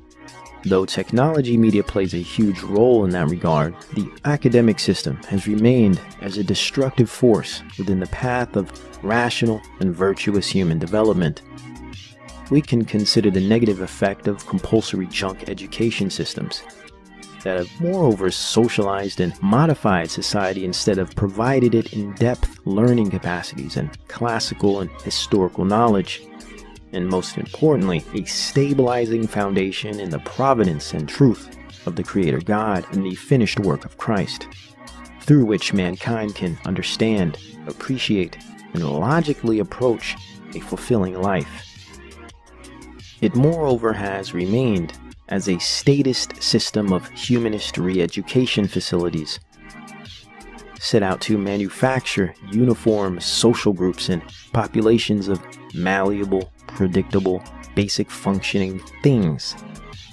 Though technology media plays a huge role in that regard, the academic system has remained as a destructive force within the path of rational and virtuous human development. We can consider the negative effect of compulsory junk education systems that have moreover socialized and modified society instead of provided it in-depth learning capacities and classical and historical knowledge, and most importantly, a stabilizing foundation in the providence and truth of the Creator God and the finished work of Christ, through which mankind can understand, appreciate, and logically approach a fulfilling life. It moreover has remained as a statist system of humanist re-education facilities set out to manufacture uniform social groups and populations of malleable, predictable, basic functioning things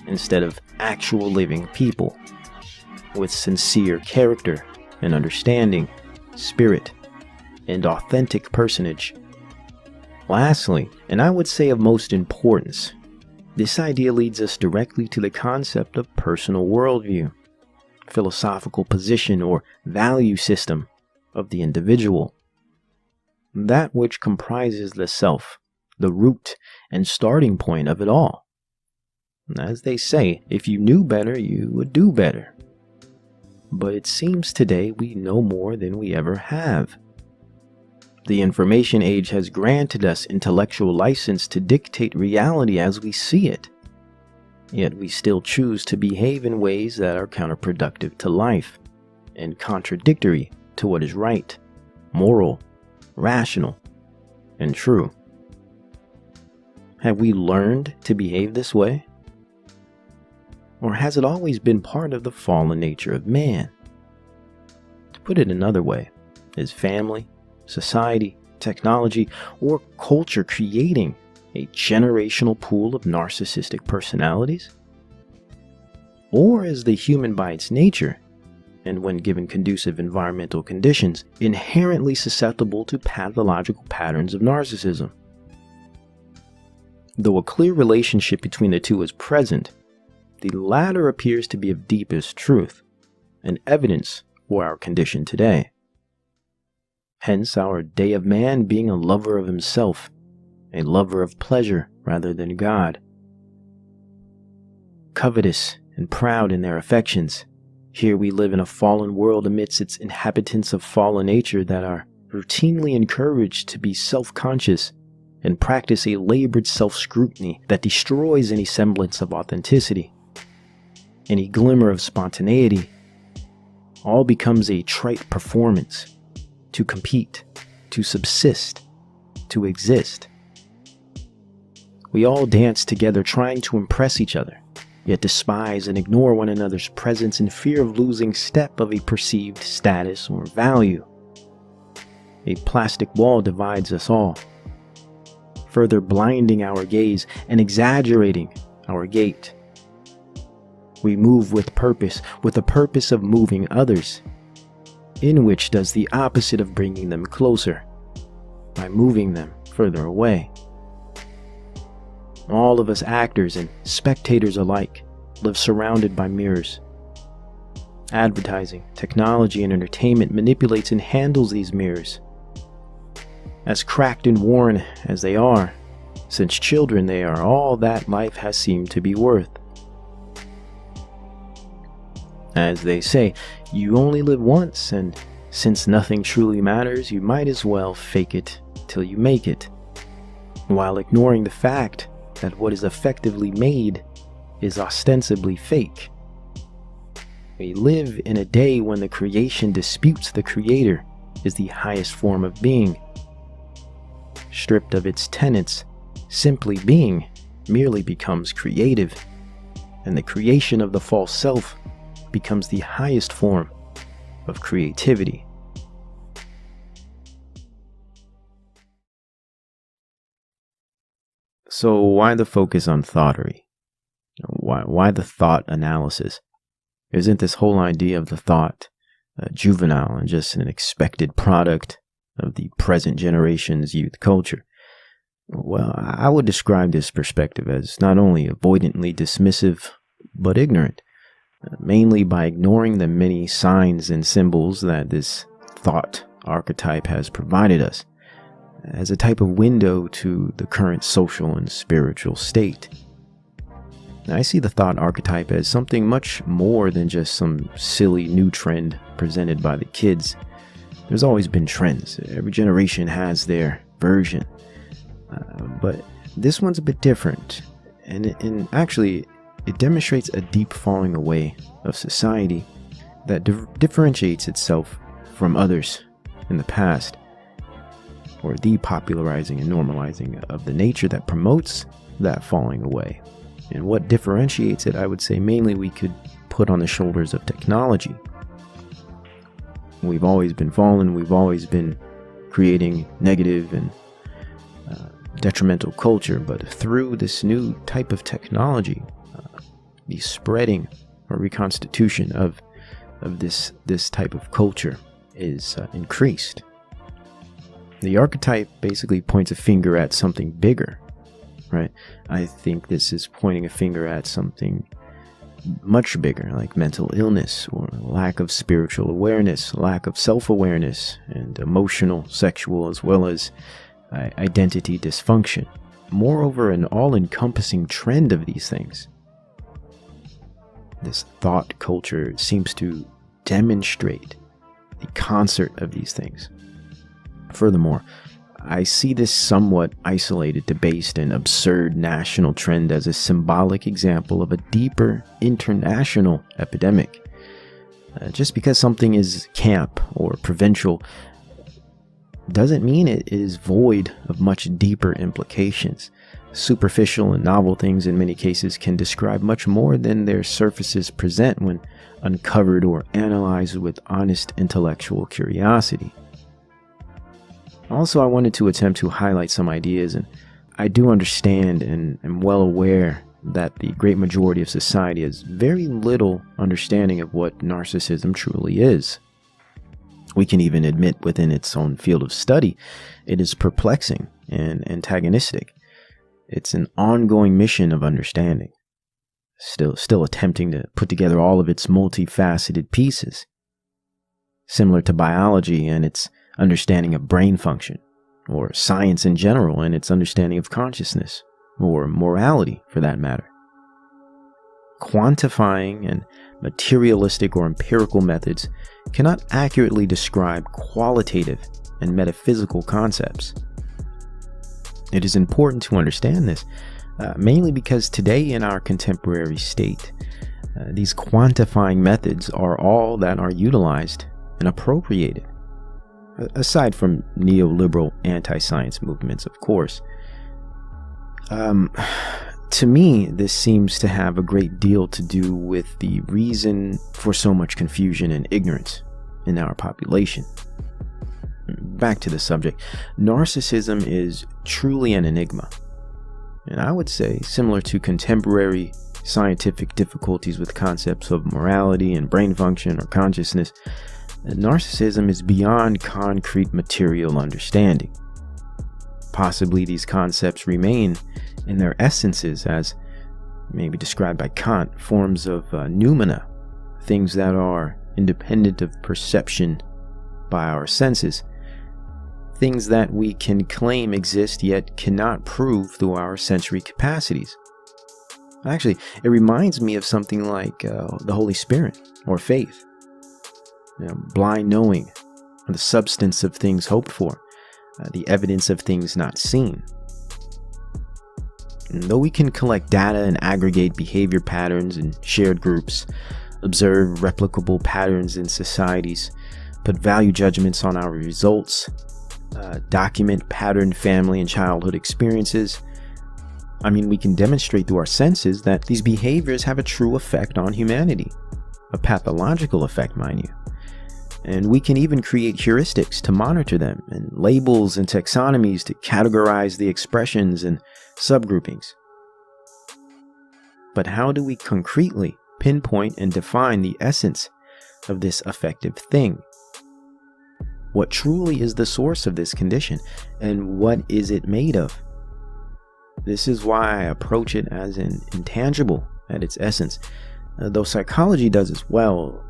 instead of actual living people with sincere character and understanding, spirit, and authentic personage. Lastly, and I would say of most importance, this idea leads us directly to the concept of personal worldview, philosophical position or value system of the individual. That which comprises the self, the root and starting point of it all. As they say, if you knew better, you would do better. But it seems today we know more than we ever have. The information age has granted us intellectual license to dictate reality as we see it. Yet we still choose to behave in ways that are counterproductive to life and contradictory to what is right, moral, rational, and true. Have we learned to behave this way? Or has it always been part of the fallen nature of man? To put it another way, is family, society, technology, or culture creating a generational pool of narcissistic personalities? Or is the human by its nature, and when given conducive environmental conditions, inherently susceptible to pathological patterns of narcissism? Though a clear relationship between the two is present, the latter appears to be of deepest truth and evidence for our condition today. Hence our day of man being a lover of himself, a lover of pleasure rather than God. Covetous and proud in their affections, here we live in a fallen world amidst its inhabitants of fallen nature that are routinely encouraged to be self-conscious and practice a labored self-scrutiny that destroys any semblance of authenticity, any glimmer of spontaneity. All becomes a trite performance, to compete, to subsist, to exist. We all dance together trying to impress each other, yet despise and ignore one another's presence in fear of losing step of a perceived status or value. A plastic wall divides us all, further blinding our gaze and exaggerating our gait. We move with purpose, with the purpose of moving others, in which does the opposite of bringing them closer, by moving them further away. All of us actors and spectators alike live surrounded by mirrors. Advertising, technology, and entertainment manipulates and handles these mirrors. As cracked and worn as they are, since children they are all that life has seemed to be worth. As they say, you only live once, and since nothing truly matters, you might as well fake it till you make it, while ignoring the fact that what is effectively made is ostensibly fake. We live in a day when the creation disputes the Creator is the highest form of being. Stripped of its tenets, simply being merely becomes creative, and the creation of the false self becomes the highest form of creativity. So why the focus on thoughtery? Why the thought analysis? Isn't this whole idea of the thought juvenile and just an expected product of the present generation's youth culture. Well, I would describe this perspective as not only avoidantly dismissive, but ignorant, mainly by ignoring the many signs and symbols that this thought archetype has provided us as a type of window to the current social and spiritual state. I see the thought archetype as something much more than just some silly new trend presented by the kids. There's always been trends. Every generation has their version. But this one's a bit different. And actually, it demonstrates a deep falling away of society that differentiates itself from others in the past, or the popularizing and normalizing of the nature that promotes that falling away. And what differentiates it, I would say mainly we could put on the shoulders of technology. We've always been fallen, we've always been creating negative and detrimental culture, but through this new type of technology, the spreading or reconstitution of this type of culture is increased. The archetype basically points a finger at something bigger, right? I think this is pointing a finger at something much bigger, like mental illness or lack of spiritual awareness, lack of self-awareness, and emotional, sexual, as well as identity dysfunction. Moreover, an all-encompassing trend of these things. This thought culture seems to demonstrate the concert of these things. Furthermore, I see this somewhat isolated, debased, and absurd national trend as a symbolic example of a deeper international epidemic. Just because something is camp or provincial doesn't mean it is void of much deeper implications. Superficial and novel things in many cases can describe much more than their surfaces present when uncovered or analyzed with honest intellectual curiosity. Also, I wanted to attempt to highlight some ideas, and I do understand and am well aware that the great majority of society has very little understanding of what narcissism truly is. We can even admit within its own field of study, it is perplexing and antagonistic. It's an ongoing mission of understanding, still attempting to put together all of its multifaceted pieces. Similar to biology and its understanding of brain function, or science in general and its understanding of consciousness, or morality for that matter. Quantifying and materialistic or empirical methods cannot accurately describe qualitative and metaphysical concepts. It is important to understand this, mainly because today in our contemporary state, these quantifying methods are all that are utilized and appropriated. Aside from neoliberal anti-science movements, of course. To me, this seems to have a great deal to do with the reason for so much confusion and ignorance in our population. Back to the subject, narcissism is truly an enigma. And I would say, similar to contemporary scientific difficulties with concepts of morality and brain function or consciousness, narcissism is beyond concrete material understanding. Possibly these concepts remain in their essences as maybe described by Kant, forms of noumena, things that are independent of perception by our senses, things that we can claim exist yet cannot prove through our sensory capacities. Actually, it reminds me of something like the Holy Spirit or faith. Blind knowing, the substance of things hoped for, the evidence of things not seen. And though we can collect data and aggregate behavior patterns in shared groups, observe replicable patterns in societies, put value judgments on our results, document patterned family and childhood experiences, we can demonstrate through our senses that these behaviors have a true effect on humanity, a pathological effect, mind you. And we can even create heuristics to monitor them, and labels and taxonomies to categorize the expressions and subgroupings. But how do we concretely pinpoint and define the essence of this affective thing. What truly is the source of this condition, and what is it made of? This is why I approach it as an intangible at its essence. Though psychology does as well,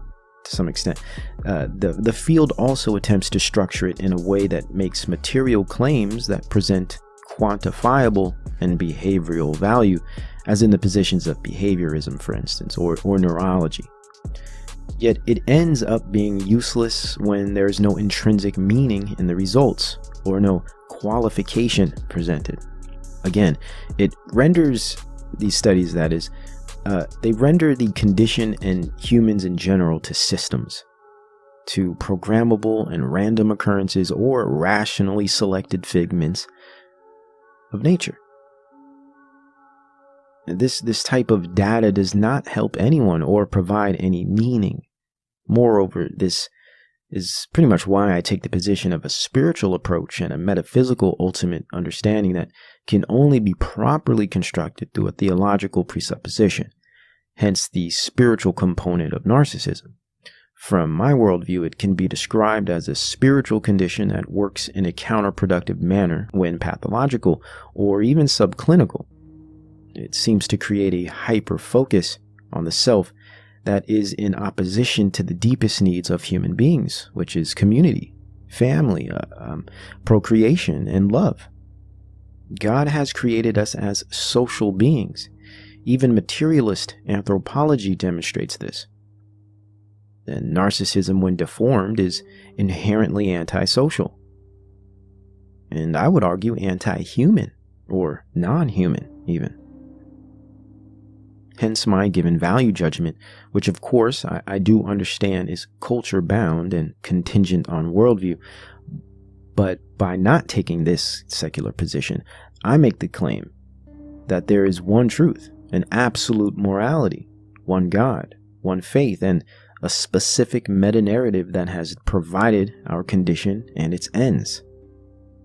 to some extent, the field also attempts to structure it in a way that makes material claims that present quantifiable and behavioral value, as in the positions of behaviorism, for instance, or neurology. Yet it ends up being useless when there's no intrinsic meaning in the results, or no qualification presented. Again, it renders these studies, that is, they render the condition and humans in general to systems, to programmable and random occurrences or rationally selected figments of nature. This type of data does not help anyone or provide any meaning. Moreover, this is pretty much why I take the position of a spiritual approach and a metaphysical ultimate understanding that can only be properly constructed through a theological presupposition, hence the spiritual component of narcissism. From my worldview, it can be described as a spiritual condition that works in a counterproductive manner when pathological or even subclinical. It seems to create a hyper-focus on the self that is in opposition to the deepest needs of human beings, which is community, family, procreation, and love. God has created us as social beings. Even materialist anthropology demonstrates this. And narcissism, when deformed, is inherently antisocial. And I would argue anti-human, or non-human even. Hence my given value judgment, which of course I do understand is culture bound and contingent on worldview. But by not taking this secular position, I make the claim that there is one truth, an absolute morality, one God, one faith, and a specific meta-narrative that has provided our condition and its ends.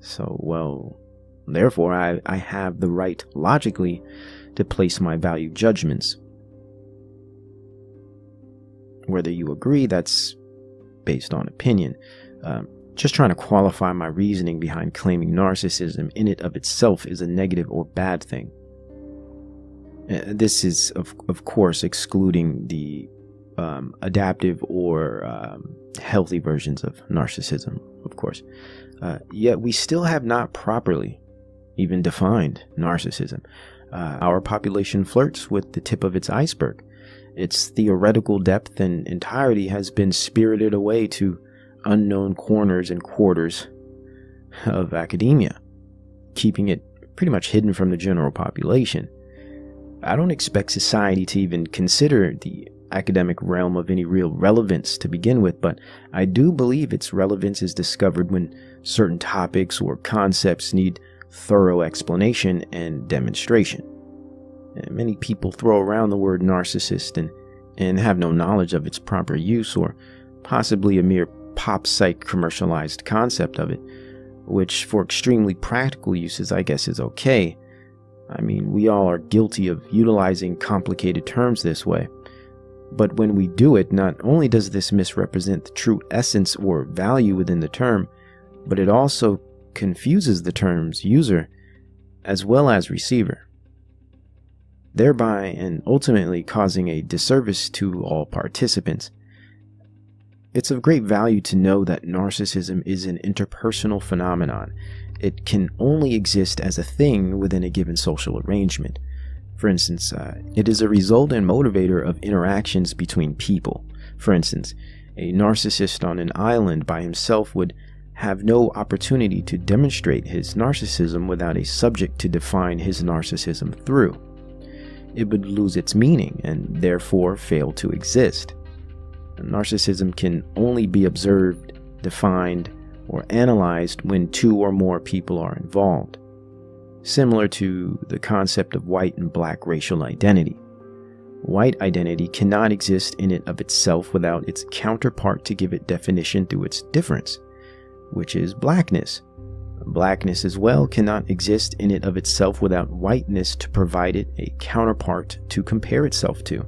So, well, therefore I have the right logically to place my value judgments. Whether you agree, that's based on opinion. Just trying to qualify my reasoning behind claiming narcissism in it of itself is a negative or bad thing. This is, of course, excluding the adaptive or healthy versions of narcissism, of course. Yet we still have not properly even defined narcissism. Our population flirts with the tip of its iceberg. Its theoretical depth and entirety has been spirited away to unknown corners and quarters of academia, keeping it pretty much hidden from the general population. I don't expect society to even consider the academic realm of any real relevance to begin with, but I do believe its relevance is discovered when certain topics or concepts need thorough explanation and demonstration. And many people throw around the word narcissist and have no knowledge of its proper use, or possibly a mere pop psych commercialized concept of it, which for extremely practical uses I guess is okay. I mean, we all are guilty of utilizing complicated terms this way. But when we do it, not only does this misrepresent the true essence or value within the term, but it also confuses the term's user as well as receiver, thereby and ultimately causing a disservice to all participants. It's of great value to know that narcissism is an interpersonal phenomenon. It can only exist as a thing within a given social arrangement. For instance, it is a result and motivator of interactions between people. For instance, a narcissist on an island by himself would have no opportunity to demonstrate his narcissism without a subject to define his narcissism through. It would lose its meaning and therefore fail to exist. Narcissism can only be observed, defined, or analyzed when two or more people are involved. Similar to the concept of white and black racial identity. White identity cannot exist in it of itself without its counterpart to give it definition through its difference, which is blackness. Blackness as well cannot exist in it of itself without whiteness to provide it a counterpart to compare itself to.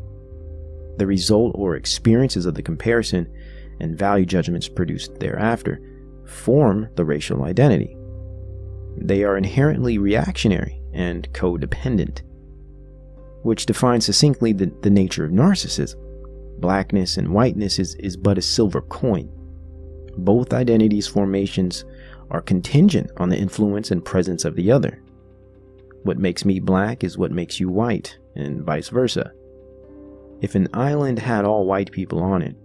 The result or experiences of the comparison and value judgments produced thereafter form the racial identity. They are inherently reactionary and codependent, which defines succinctly the nature of narcissism. Blackness and whiteness is but a silver coin. Both identities' formations are contingent on the influence and presence of the other. What makes me black is what makes you white, and vice versa. If an island had all white people on it,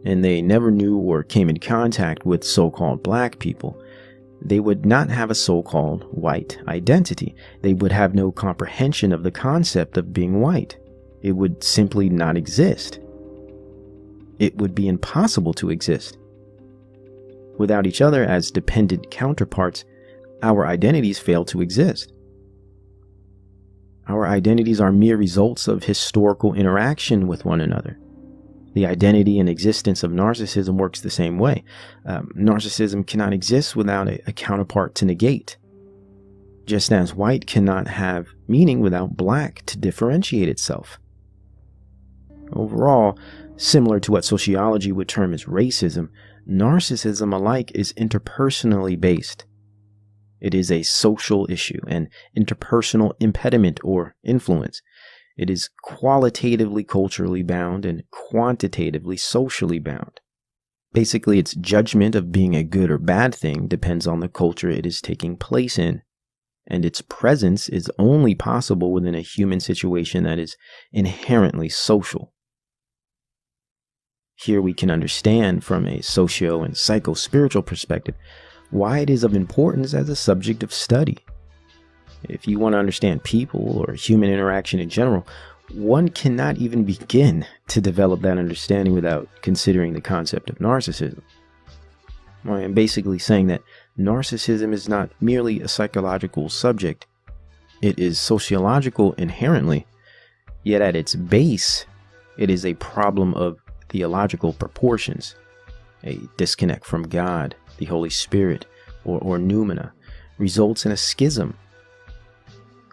and they never knew or came in contact with so-called black people, they would not have a so-called white identity. They would have no comprehension of the concept of being white. It would simply not exist. It would be impossible to exist. Without each other as dependent counterparts, our identities fail to exist. Our identities are mere results of historical interaction with one another. The identity and existence of narcissism works the same way. Narcissism cannot exist without a counterpart to negate, just as white cannot have meaning without black to differentiate itself. Overall, similar to what sociology would term as racism, narcissism alike is interpersonally based. It is a social issue, an interpersonal impediment or influence. It is qualitatively culturally bound and quantitatively socially bound. Basically, its judgment of being a good or bad thing depends on the culture it is taking place in, and its presence is only possible within a human situation that is inherently social. Here we can understand from a socio- and psycho-spiritual perspective why it is of importance as a subject of study. If you want to understand people or human interaction in general, one cannot even begin to develop that understanding without considering the concept of narcissism. I am basically saying that narcissism is not merely a psychological subject. It is sociological inherently, yet at its base, it is a problem of theological proportions. A disconnect from God, the Holy Spirit, or noumena, results in a schism.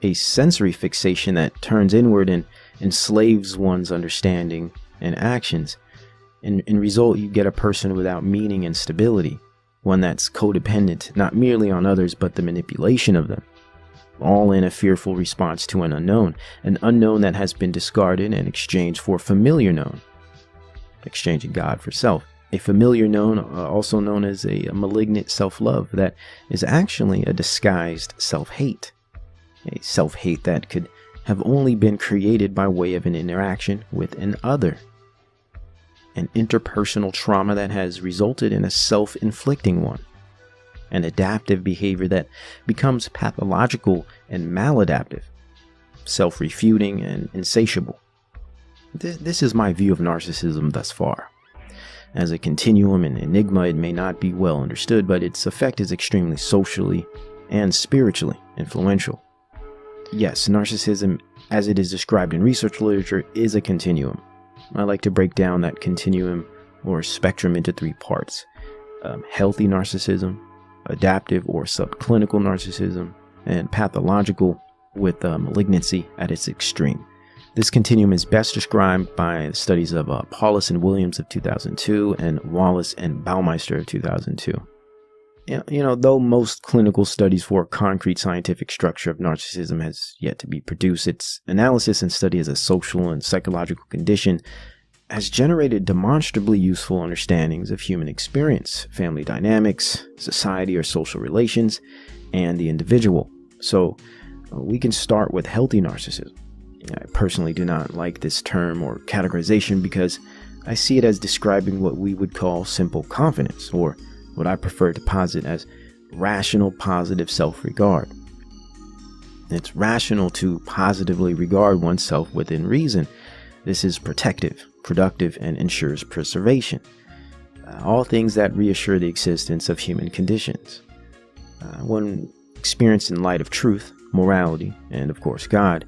A sensory fixation that turns inward and enslaves one's understanding and actions. In result, you get a person without meaning and stability, one that's codependent not merely on others but the manipulation of them, all in a fearful response to an unknown that has been discarded and exchanged for a familiar known, exchanging God for self. A familiar known, also known as a malignant self-love, that is actually a disguised self-hate. A self-hate that could have only been created by way of an interaction with an other. An interpersonal trauma that has resulted in a self-inflicting one. An adaptive behavior that becomes pathological and maladaptive. Self-refuting and insatiable. This is my view of narcissism thus far. As a continuum and enigma, it may not be well understood, but its effect is extremely socially and spiritually influential. Yes, narcissism, as it is described in research literature, is a continuum. I like to break down that continuum or spectrum into three parts. Healthy narcissism, adaptive or subclinical narcissism, and pathological with malignancy at its extreme. This continuum is best described by the studies of Paulus and Williams of 2002 and Wallace and Baumeister of 2002. Though most clinical studies for a concrete scientific structure of narcissism has yet to be produced, its analysis and study as a social and psychological condition has generated demonstrably useful understandings of human experience, family dynamics, society or social relations, and the individual. So we can start with healthy narcissism. I personally do not like this term or categorization because I see it as describing what we would call simple confidence, or what I prefer to posit as rational positive self-regard. It's rational to positively regard oneself within reason. This is protective, productive, and ensures preservation. All things that reassure the existence of human conditions. When experienced in light of truth, morality, and of course God,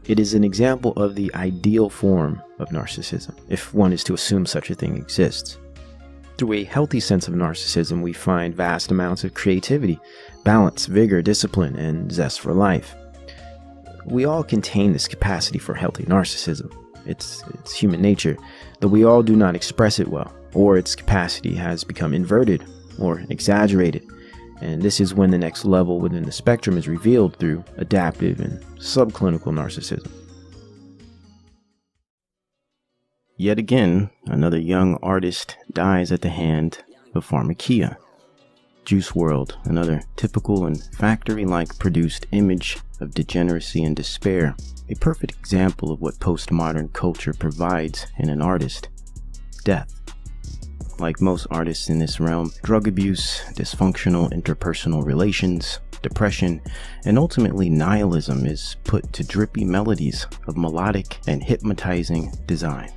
it is an example of the ideal form of narcissism, if one is to assume such a thing exists. Through a healthy sense of narcissism, we find vast amounts of creativity, balance, vigor, discipline, and zest for life. We all contain this capacity for healthy narcissism. It's human nature, though we all do not express it well, or its capacity has become inverted or exaggerated. And this is when the next level within the spectrum is revealed through adaptive and subclinical narcissism. Yet again, another young artist dies at the hand of pharmakia. Juice WRLD, another typical and factory-like produced image of degeneracy and despair, a perfect example of what postmodern culture provides in an artist: death. Like most artists in this realm, drug abuse, dysfunctional interpersonal relations, depression, and ultimately nihilism is put to drippy melodies of melodic and hypnotizing design,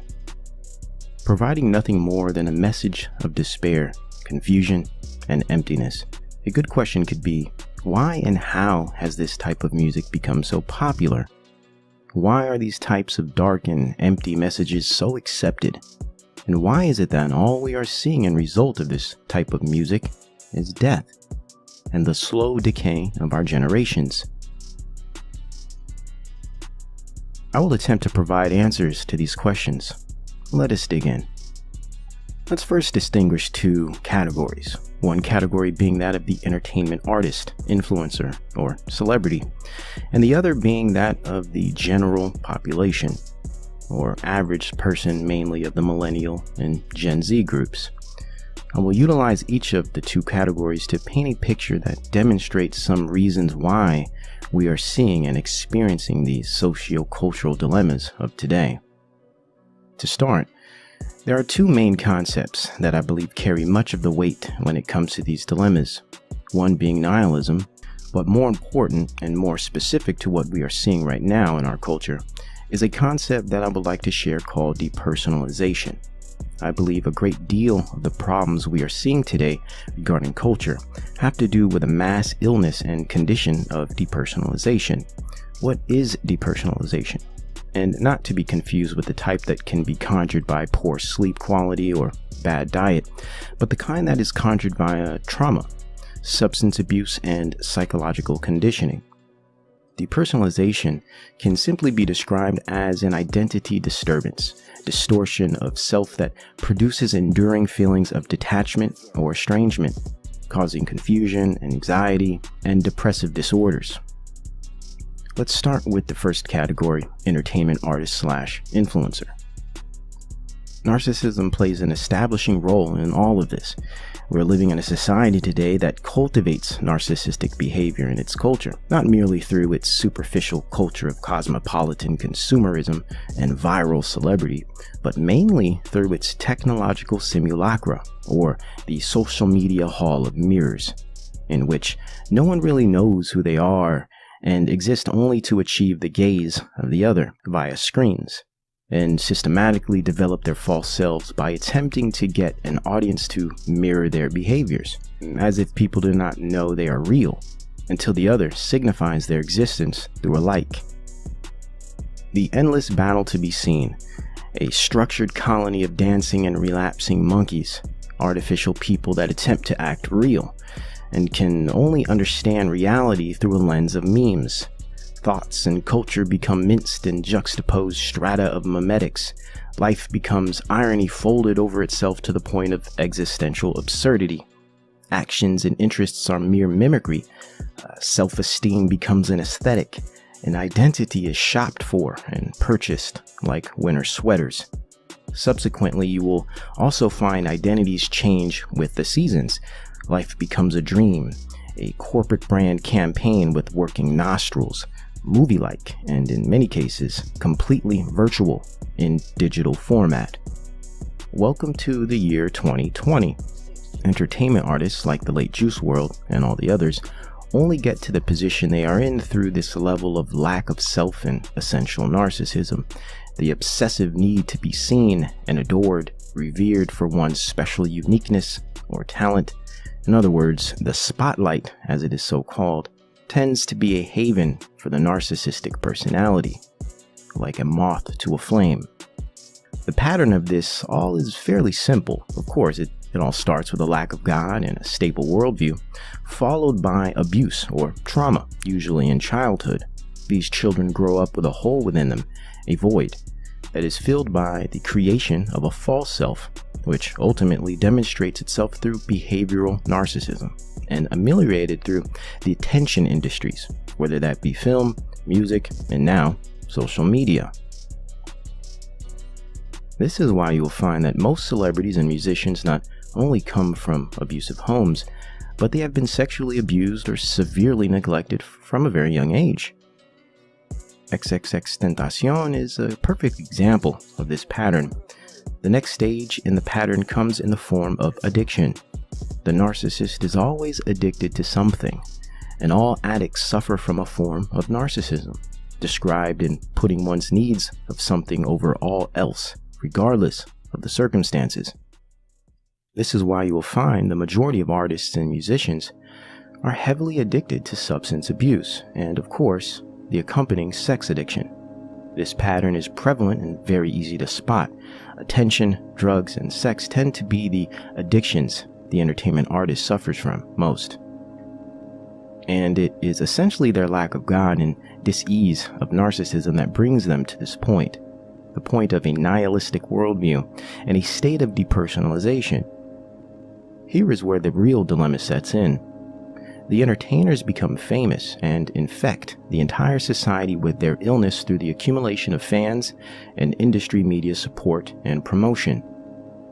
providing nothing more than a message of despair, confusion, and emptiness. A good question could be, why and how has this type of music become so popular? Why are these types of dark and empty messages so accepted? And why is it that all we are seeing in result of this type of music is death and the slow decay of our generations? I will attempt to provide answers to these questions. Let us dig in. Let's first distinguish two categories. One category being that of the entertainment artist, influencer, or celebrity, and the other being that of the general population, or average person, mainly of the millennial and Gen Z groups. I will utilize each of the two categories to paint a picture that demonstrates some reasons why we are seeing and experiencing these socio-cultural dilemmas of today. To start, there are two main concepts that I believe carry much of the weight when it comes to these dilemmas. One being nihilism, but more important and more specific to what we are seeing right now in our culture, is a concept that I would like to share called depersonalization. I believe a great deal of the problems we are seeing today regarding culture have to do with a mass illness and condition of depersonalization. What is depersonalization? And not to be confused with the type that can be conjured by poor sleep quality or bad diet, but the kind that is conjured via trauma, substance abuse, and psychological conditioning. Depersonalization can simply be described as an identity disturbance, distortion of self that produces enduring feelings of detachment or estrangement, causing confusion, anxiety, and depressive disorders. Let's start with the first category, entertainment artist / influencer. Narcissism plays an establishing role in all of this. We're living in a society today that cultivates narcissistic behavior in its culture, not merely through its superficial culture of cosmopolitan consumerism and viral celebrity, but mainly through its technological simulacra, or the social media hall of mirrors, in which no one really knows who they are and exist only to achieve the gaze of the other via screens, and systematically develop their false selves by attempting to get an audience to mirror their behaviors, as if people do not know they are real, until the other signifies their existence through a like. The endless battle to be seen, a structured colony of dancing and relapsing monkeys, artificial people that attempt to act real, and can only understand reality through a lens of memes. Thoughts and culture become minced and juxtaposed strata of memetics. Life becomes irony folded over itself to the point of existential absurdity. Actions and interests are mere mimicry. Self-esteem becomes an aesthetic. An identity is shopped for and purchased like winter sweaters. Subsequently, you will also find identities change with the seasons. Life becomes a dream, a corporate brand campaign with working nostrils, movie-like, and in many cases, completely virtual in digital format. Welcome to the year 2020. Entertainment artists like the late Juice WRLD and all the others only get to the position they are in through this level of lack of self and essential narcissism, the obsessive need to be seen and adored, revered for one's special uniqueness or talent. In other words, the spotlight, as it is so called, tends to be a haven for the narcissistic personality, like a moth to a flame. The pattern of this all is fairly simple. Of course, it all starts with a lack of God and a stable worldview, followed by abuse or trauma, usually in childhood. These children grow up with a hole within them, a void. that is filled by the creation of a false self, which ultimately demonstrates itself through behavioral narcissism and ameliorated through the attention industries, whether that be film, music, and now social media. This is why you'll find that most celebrities and musicians not only come from abusive homes, but they have been sexually abused or severely neglected from a very young age. XXXTentacion is a perfect example of this pattern. The next stage in the pattern comes in the form of addiction. The narcissist is always addicted to something, and all addicts suffer from a form of narcissism, described in putting one's needs of something over all else, regardless of the circumstances. This is why you will find the majority of artists and musicians are heavily addicted to substance abuse, and of course, the accompanying sex addiction. This pattern is prevalent and very easy to spot. Attention, drugs, and sex tend to be the addictions the entertainment artist suffers from most. And it is essentially their lack of God and dis-ease of narcissism that brings them to this point, the point of a nihilistic worldview and a state of depersonalization. Here is where the real dilemma sets in. The entertainers become famous and infect the entire society with their illness through the accumulation of fans and industry media support and promotion.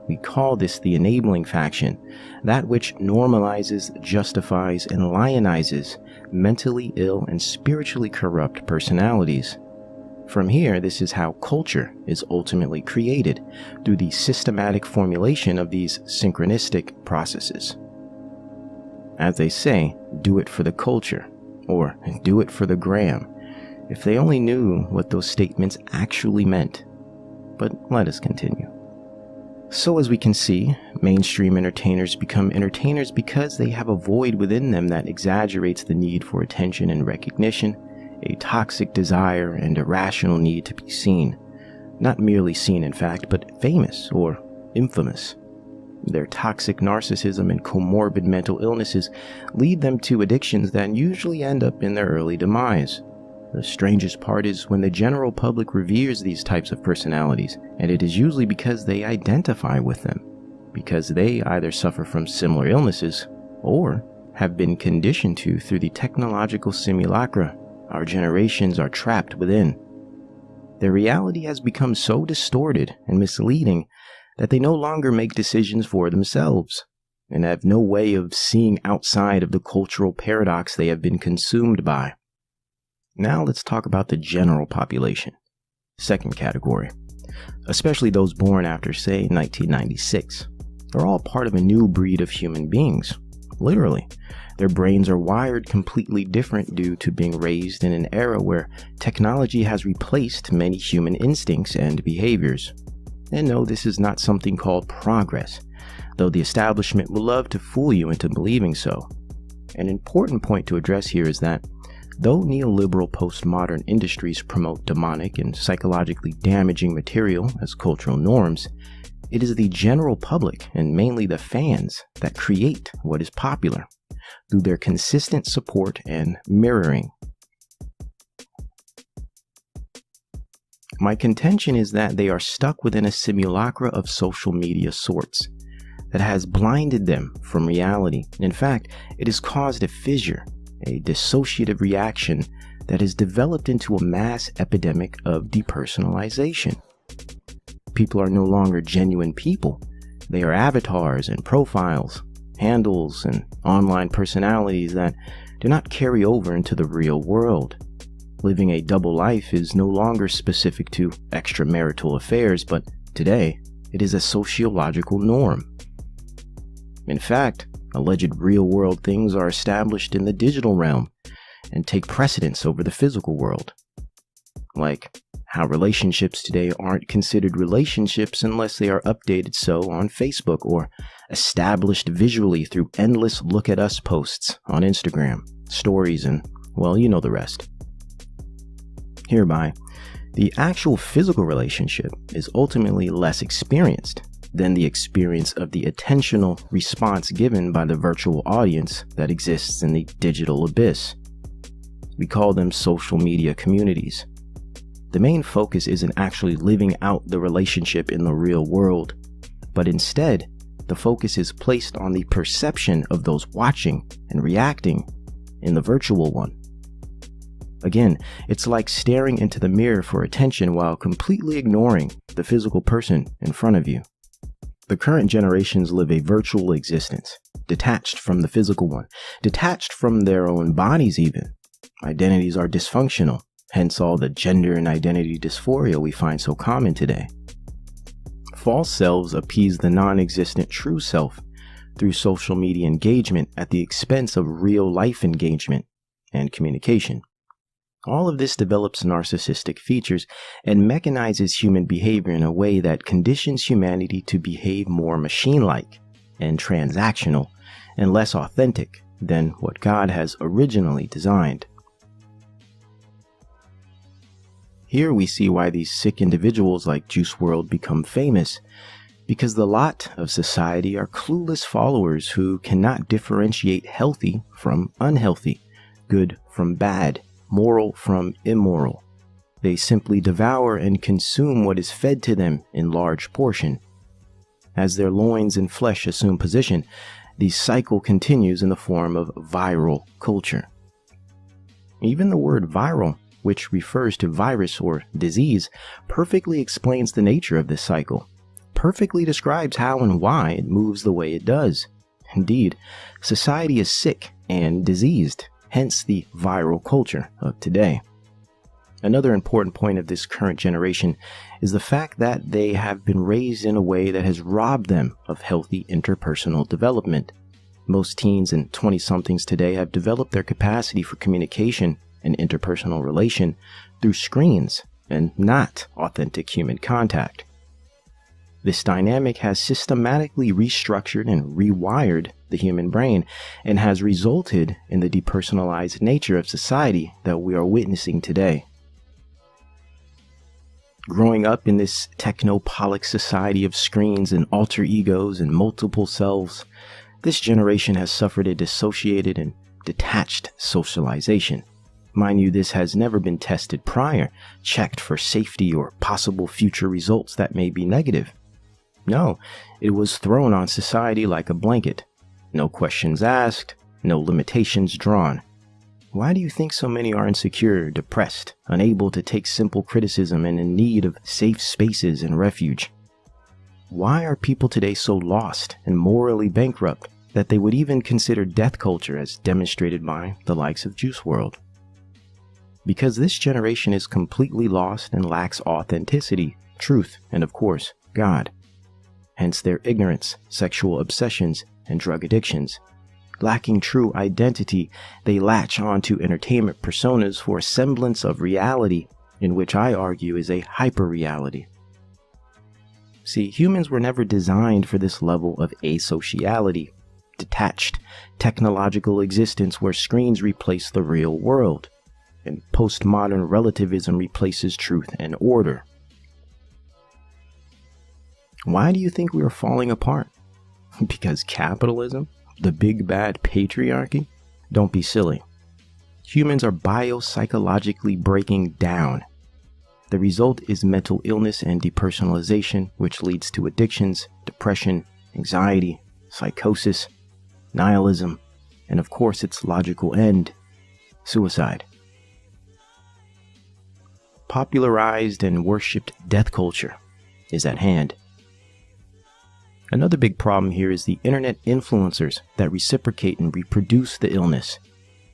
We call this the enabling faction, that which normalizes, justifies, and lionizes mentally ill and spiritually corrupt personalities. From here, this is how culture is ultimately created, through the systematic formulation of these synchronistic processes. As they say, do it for the culture, or do it for the gram. If they only knew what those statements actually meant. But let us continue. So as we can see, mainstream entertainers become entertainers because they have a void within them that exaggerates the need for attention and recognition, a toxic desire and irrational need to be seen. Not merely seen, in fact, but famous or infamous. Their toxic narcissism and comorbid mental illnesses lead them to addictions that usually end up in their early demise. The strangest part is when the general public reveres these types of personalities, and it is usually because they identify with them, because they either suffer from similar illnesses or have been conditioned to through the technological simulacra our generations are trapped within. Their reality has become so distorted and misleading that they no longer make decisions for themselves, and have no way of seeing outside of the cultural paradox they have been consumed by. Now let's talk about the general population. Second category. Especially those born after, say, 1996. They're all part of a new breed of human beings. Literally. Their brains are wired completely different due to being raised in an era where technology has replaced many human instincts and behaviors. And no, this is not something called progress, though the establishment will love to fool you into believing so. An important point to address here is that, though neoliberal postmodern industries promote demonic and psychologically damaging material as cultural norms, it is the general public, and mainly the fans, that create what is popular, through their consistent support and mirroring. My contention is that they are stuck within a simulacra of social media sorts that has blinded them from reality. In fact, it has caused a fissure, a dissociative reaction that has developed into a mass epidemic of depersonalization. People are no longer genuine people. They are avatars and profiles, handles, and online personalities that do not carry over into the real world. Living a double life is no longer specific to extramarital affairs, but today, it is a sociological norm. In fact, alleged real-world things are established in the digital realm and take precedence over the physical world. Like how relationships today aren't considered relationships unless they are updated so on Facebook or established visually through endless look at us posts on Instagram, stories, and, well, you know the rest. Hereby, the actual physical relationship is ultimately less experienced than the experience of the attentional response given by the virtual audience that exists in the digital abyss. We call them social media communities. the main focus isn't actually living out the relationship in the real world, but instead, the focus is placed on the perception of those watching and reacting in the virtual one. Again, it's like staring into the mirror for attention while completely ignoring the physical person in front of you. The current generations live a virtual existence, detached from the physical one, detached from their own bodies even. Identities are dysfunctional, hence all the gender and identity dysphoria we find so common today. False selves appease the non-existent true self through social media engagement at the expense of real-life engagement and communication. All of this develops narcissistic features and mechanizes human behavior in a way that conditions humanity to behave more machine-like and transactional and less authentic than what God has originally designed. Here we see why these sick individuals like Juice WRLD become famous, because the lot of society are clueless followers who cannot differentiate healthy from unhealthy, good from bad, moral from immoral. They simply devour and consume what is fed to them in large portion. As their loins and flesh assume position, the cycle continues in the form of viral culture. Even the word viral, which refers to virus or disease, perfectly explains the nature of this cycle, perfectly describes how and why it moves the way it does. Indeed, society is sick and diseased, hence the viral culture of today. Another important point of this current generation is the fact that they have been raised in a way that has robbed them of healthy interpersonal development. Most teens and 20-somethings today have developed their capacity for communication and interpersonal relation through screens and not authentic human contact. This dynamic has systematically restructured and rewired the human brain and has resulted in the depersonalized nature of society that we are witnessing today. Growing up in this technopolic society of screens and alter egos and multiple selves, this generation has suffered a dissociated and detached socialization. Mind you, this has never been tested prior, checked for safety or possible future results that may be negative. No, it was thrown on society like a blanket. No questions asked, no limitations drawn. Why do you think so many are insecure, depressed, unable to take simple criticism, and in need of safe spaces and refuge? Why are people today so lost and morally bankrupt that they would even consider death culture, as demonstrated by the likes of Juice WRLD? Because this generation is completely lost and lacks authenticity, truth, and of course, God. Hence their ignorance, sexual obsessions, and drug addictions. Lacking true identity, they latch on to entertainment personas for a semblance of reality, in which I argue is a hyper-reality. See, humans were never designed for this level of asociality, detached, technological existence where screens replace the real world, and postmodern relativism replaces truth and order. Why do you think we are falling apart? Because capitalism? The big bad patriarchy? Don't be silly. Humans are biopsychologically breaking down. The result is mental illness and depersonalization, which leads to addictions, depression, anxiety, psychosis, nihilism, and of course its logical end, suicide. Popularized and worshipped death culture is at hand. Another big problem here is the internet influencers that reciprocate and reproduce the illness.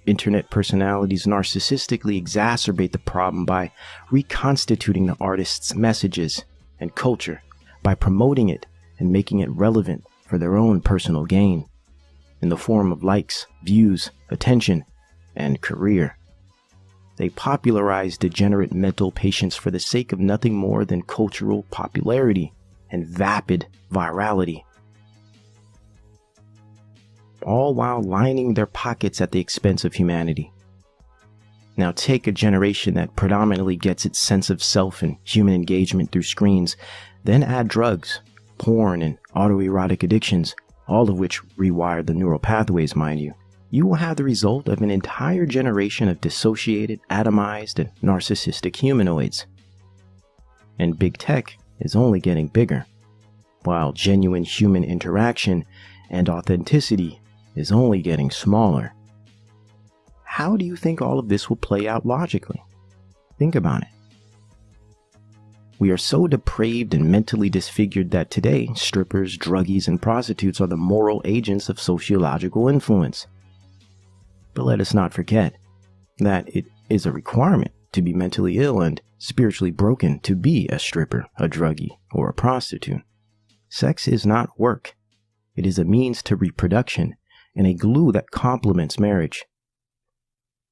Internet personalities narcissistically exacerbate the problem by reconstituting the artist's messages and culture, by promoting it and making it relevant for their own personal gain, in the form of likes, views, attention, and career. They popularize degenerate mental patients for the sake of nothing more than cultural popularity and vapid virality, all while lining their pockets at the expense of humanity. Now take a generation that predominantly gets its sense of self and human engagement through screens, then add drugs, porn, and autoerotic addictions, all of which rewire the neural pathways, mind you. You will have the result of an entire generation of dissociated, atomized, and narcissistic humanoids. and big tech is only getting bigger, while genuine human interaction and authenticity is only getting smaller. How do you think all of this will play out logically? Think about it. We are so depraved and mentally disfigured that today, strippers, druggies, and prostitutes are the moral agents of sociological influence. But let us not forget that it is a requirement to be mentally ill and spiritually broken to be a stripper, a druggie, or a prostitute. Sex is not work. It is a means to reproduction and a glue that complements marriage.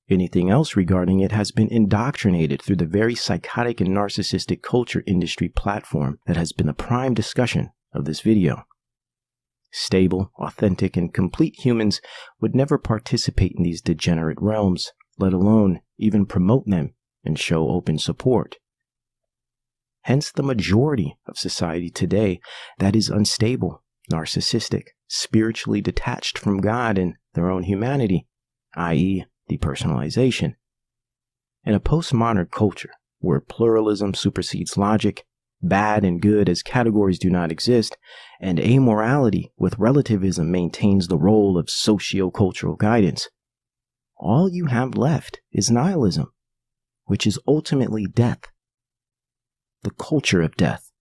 Anything else regarding it has been indoctrinated through the very psychotic and narcissistic culture industry platform that has been the prime discussion of this video. Stable, authentic, and complete humans would never participate in these degenerate realms, let alone even promote them and show open support. Hence the majority of society today that is unstable, narcissistic, spiritually detached from God and their own humanity, i.e., depersonalization. In a postmodern culture where pluralism supersedes logic, bad and good as categories do not exist, and amorality with relativism maintains the role of socio-cultural guidance, all you have left is nihilism, which is ultimately death. The culture of death.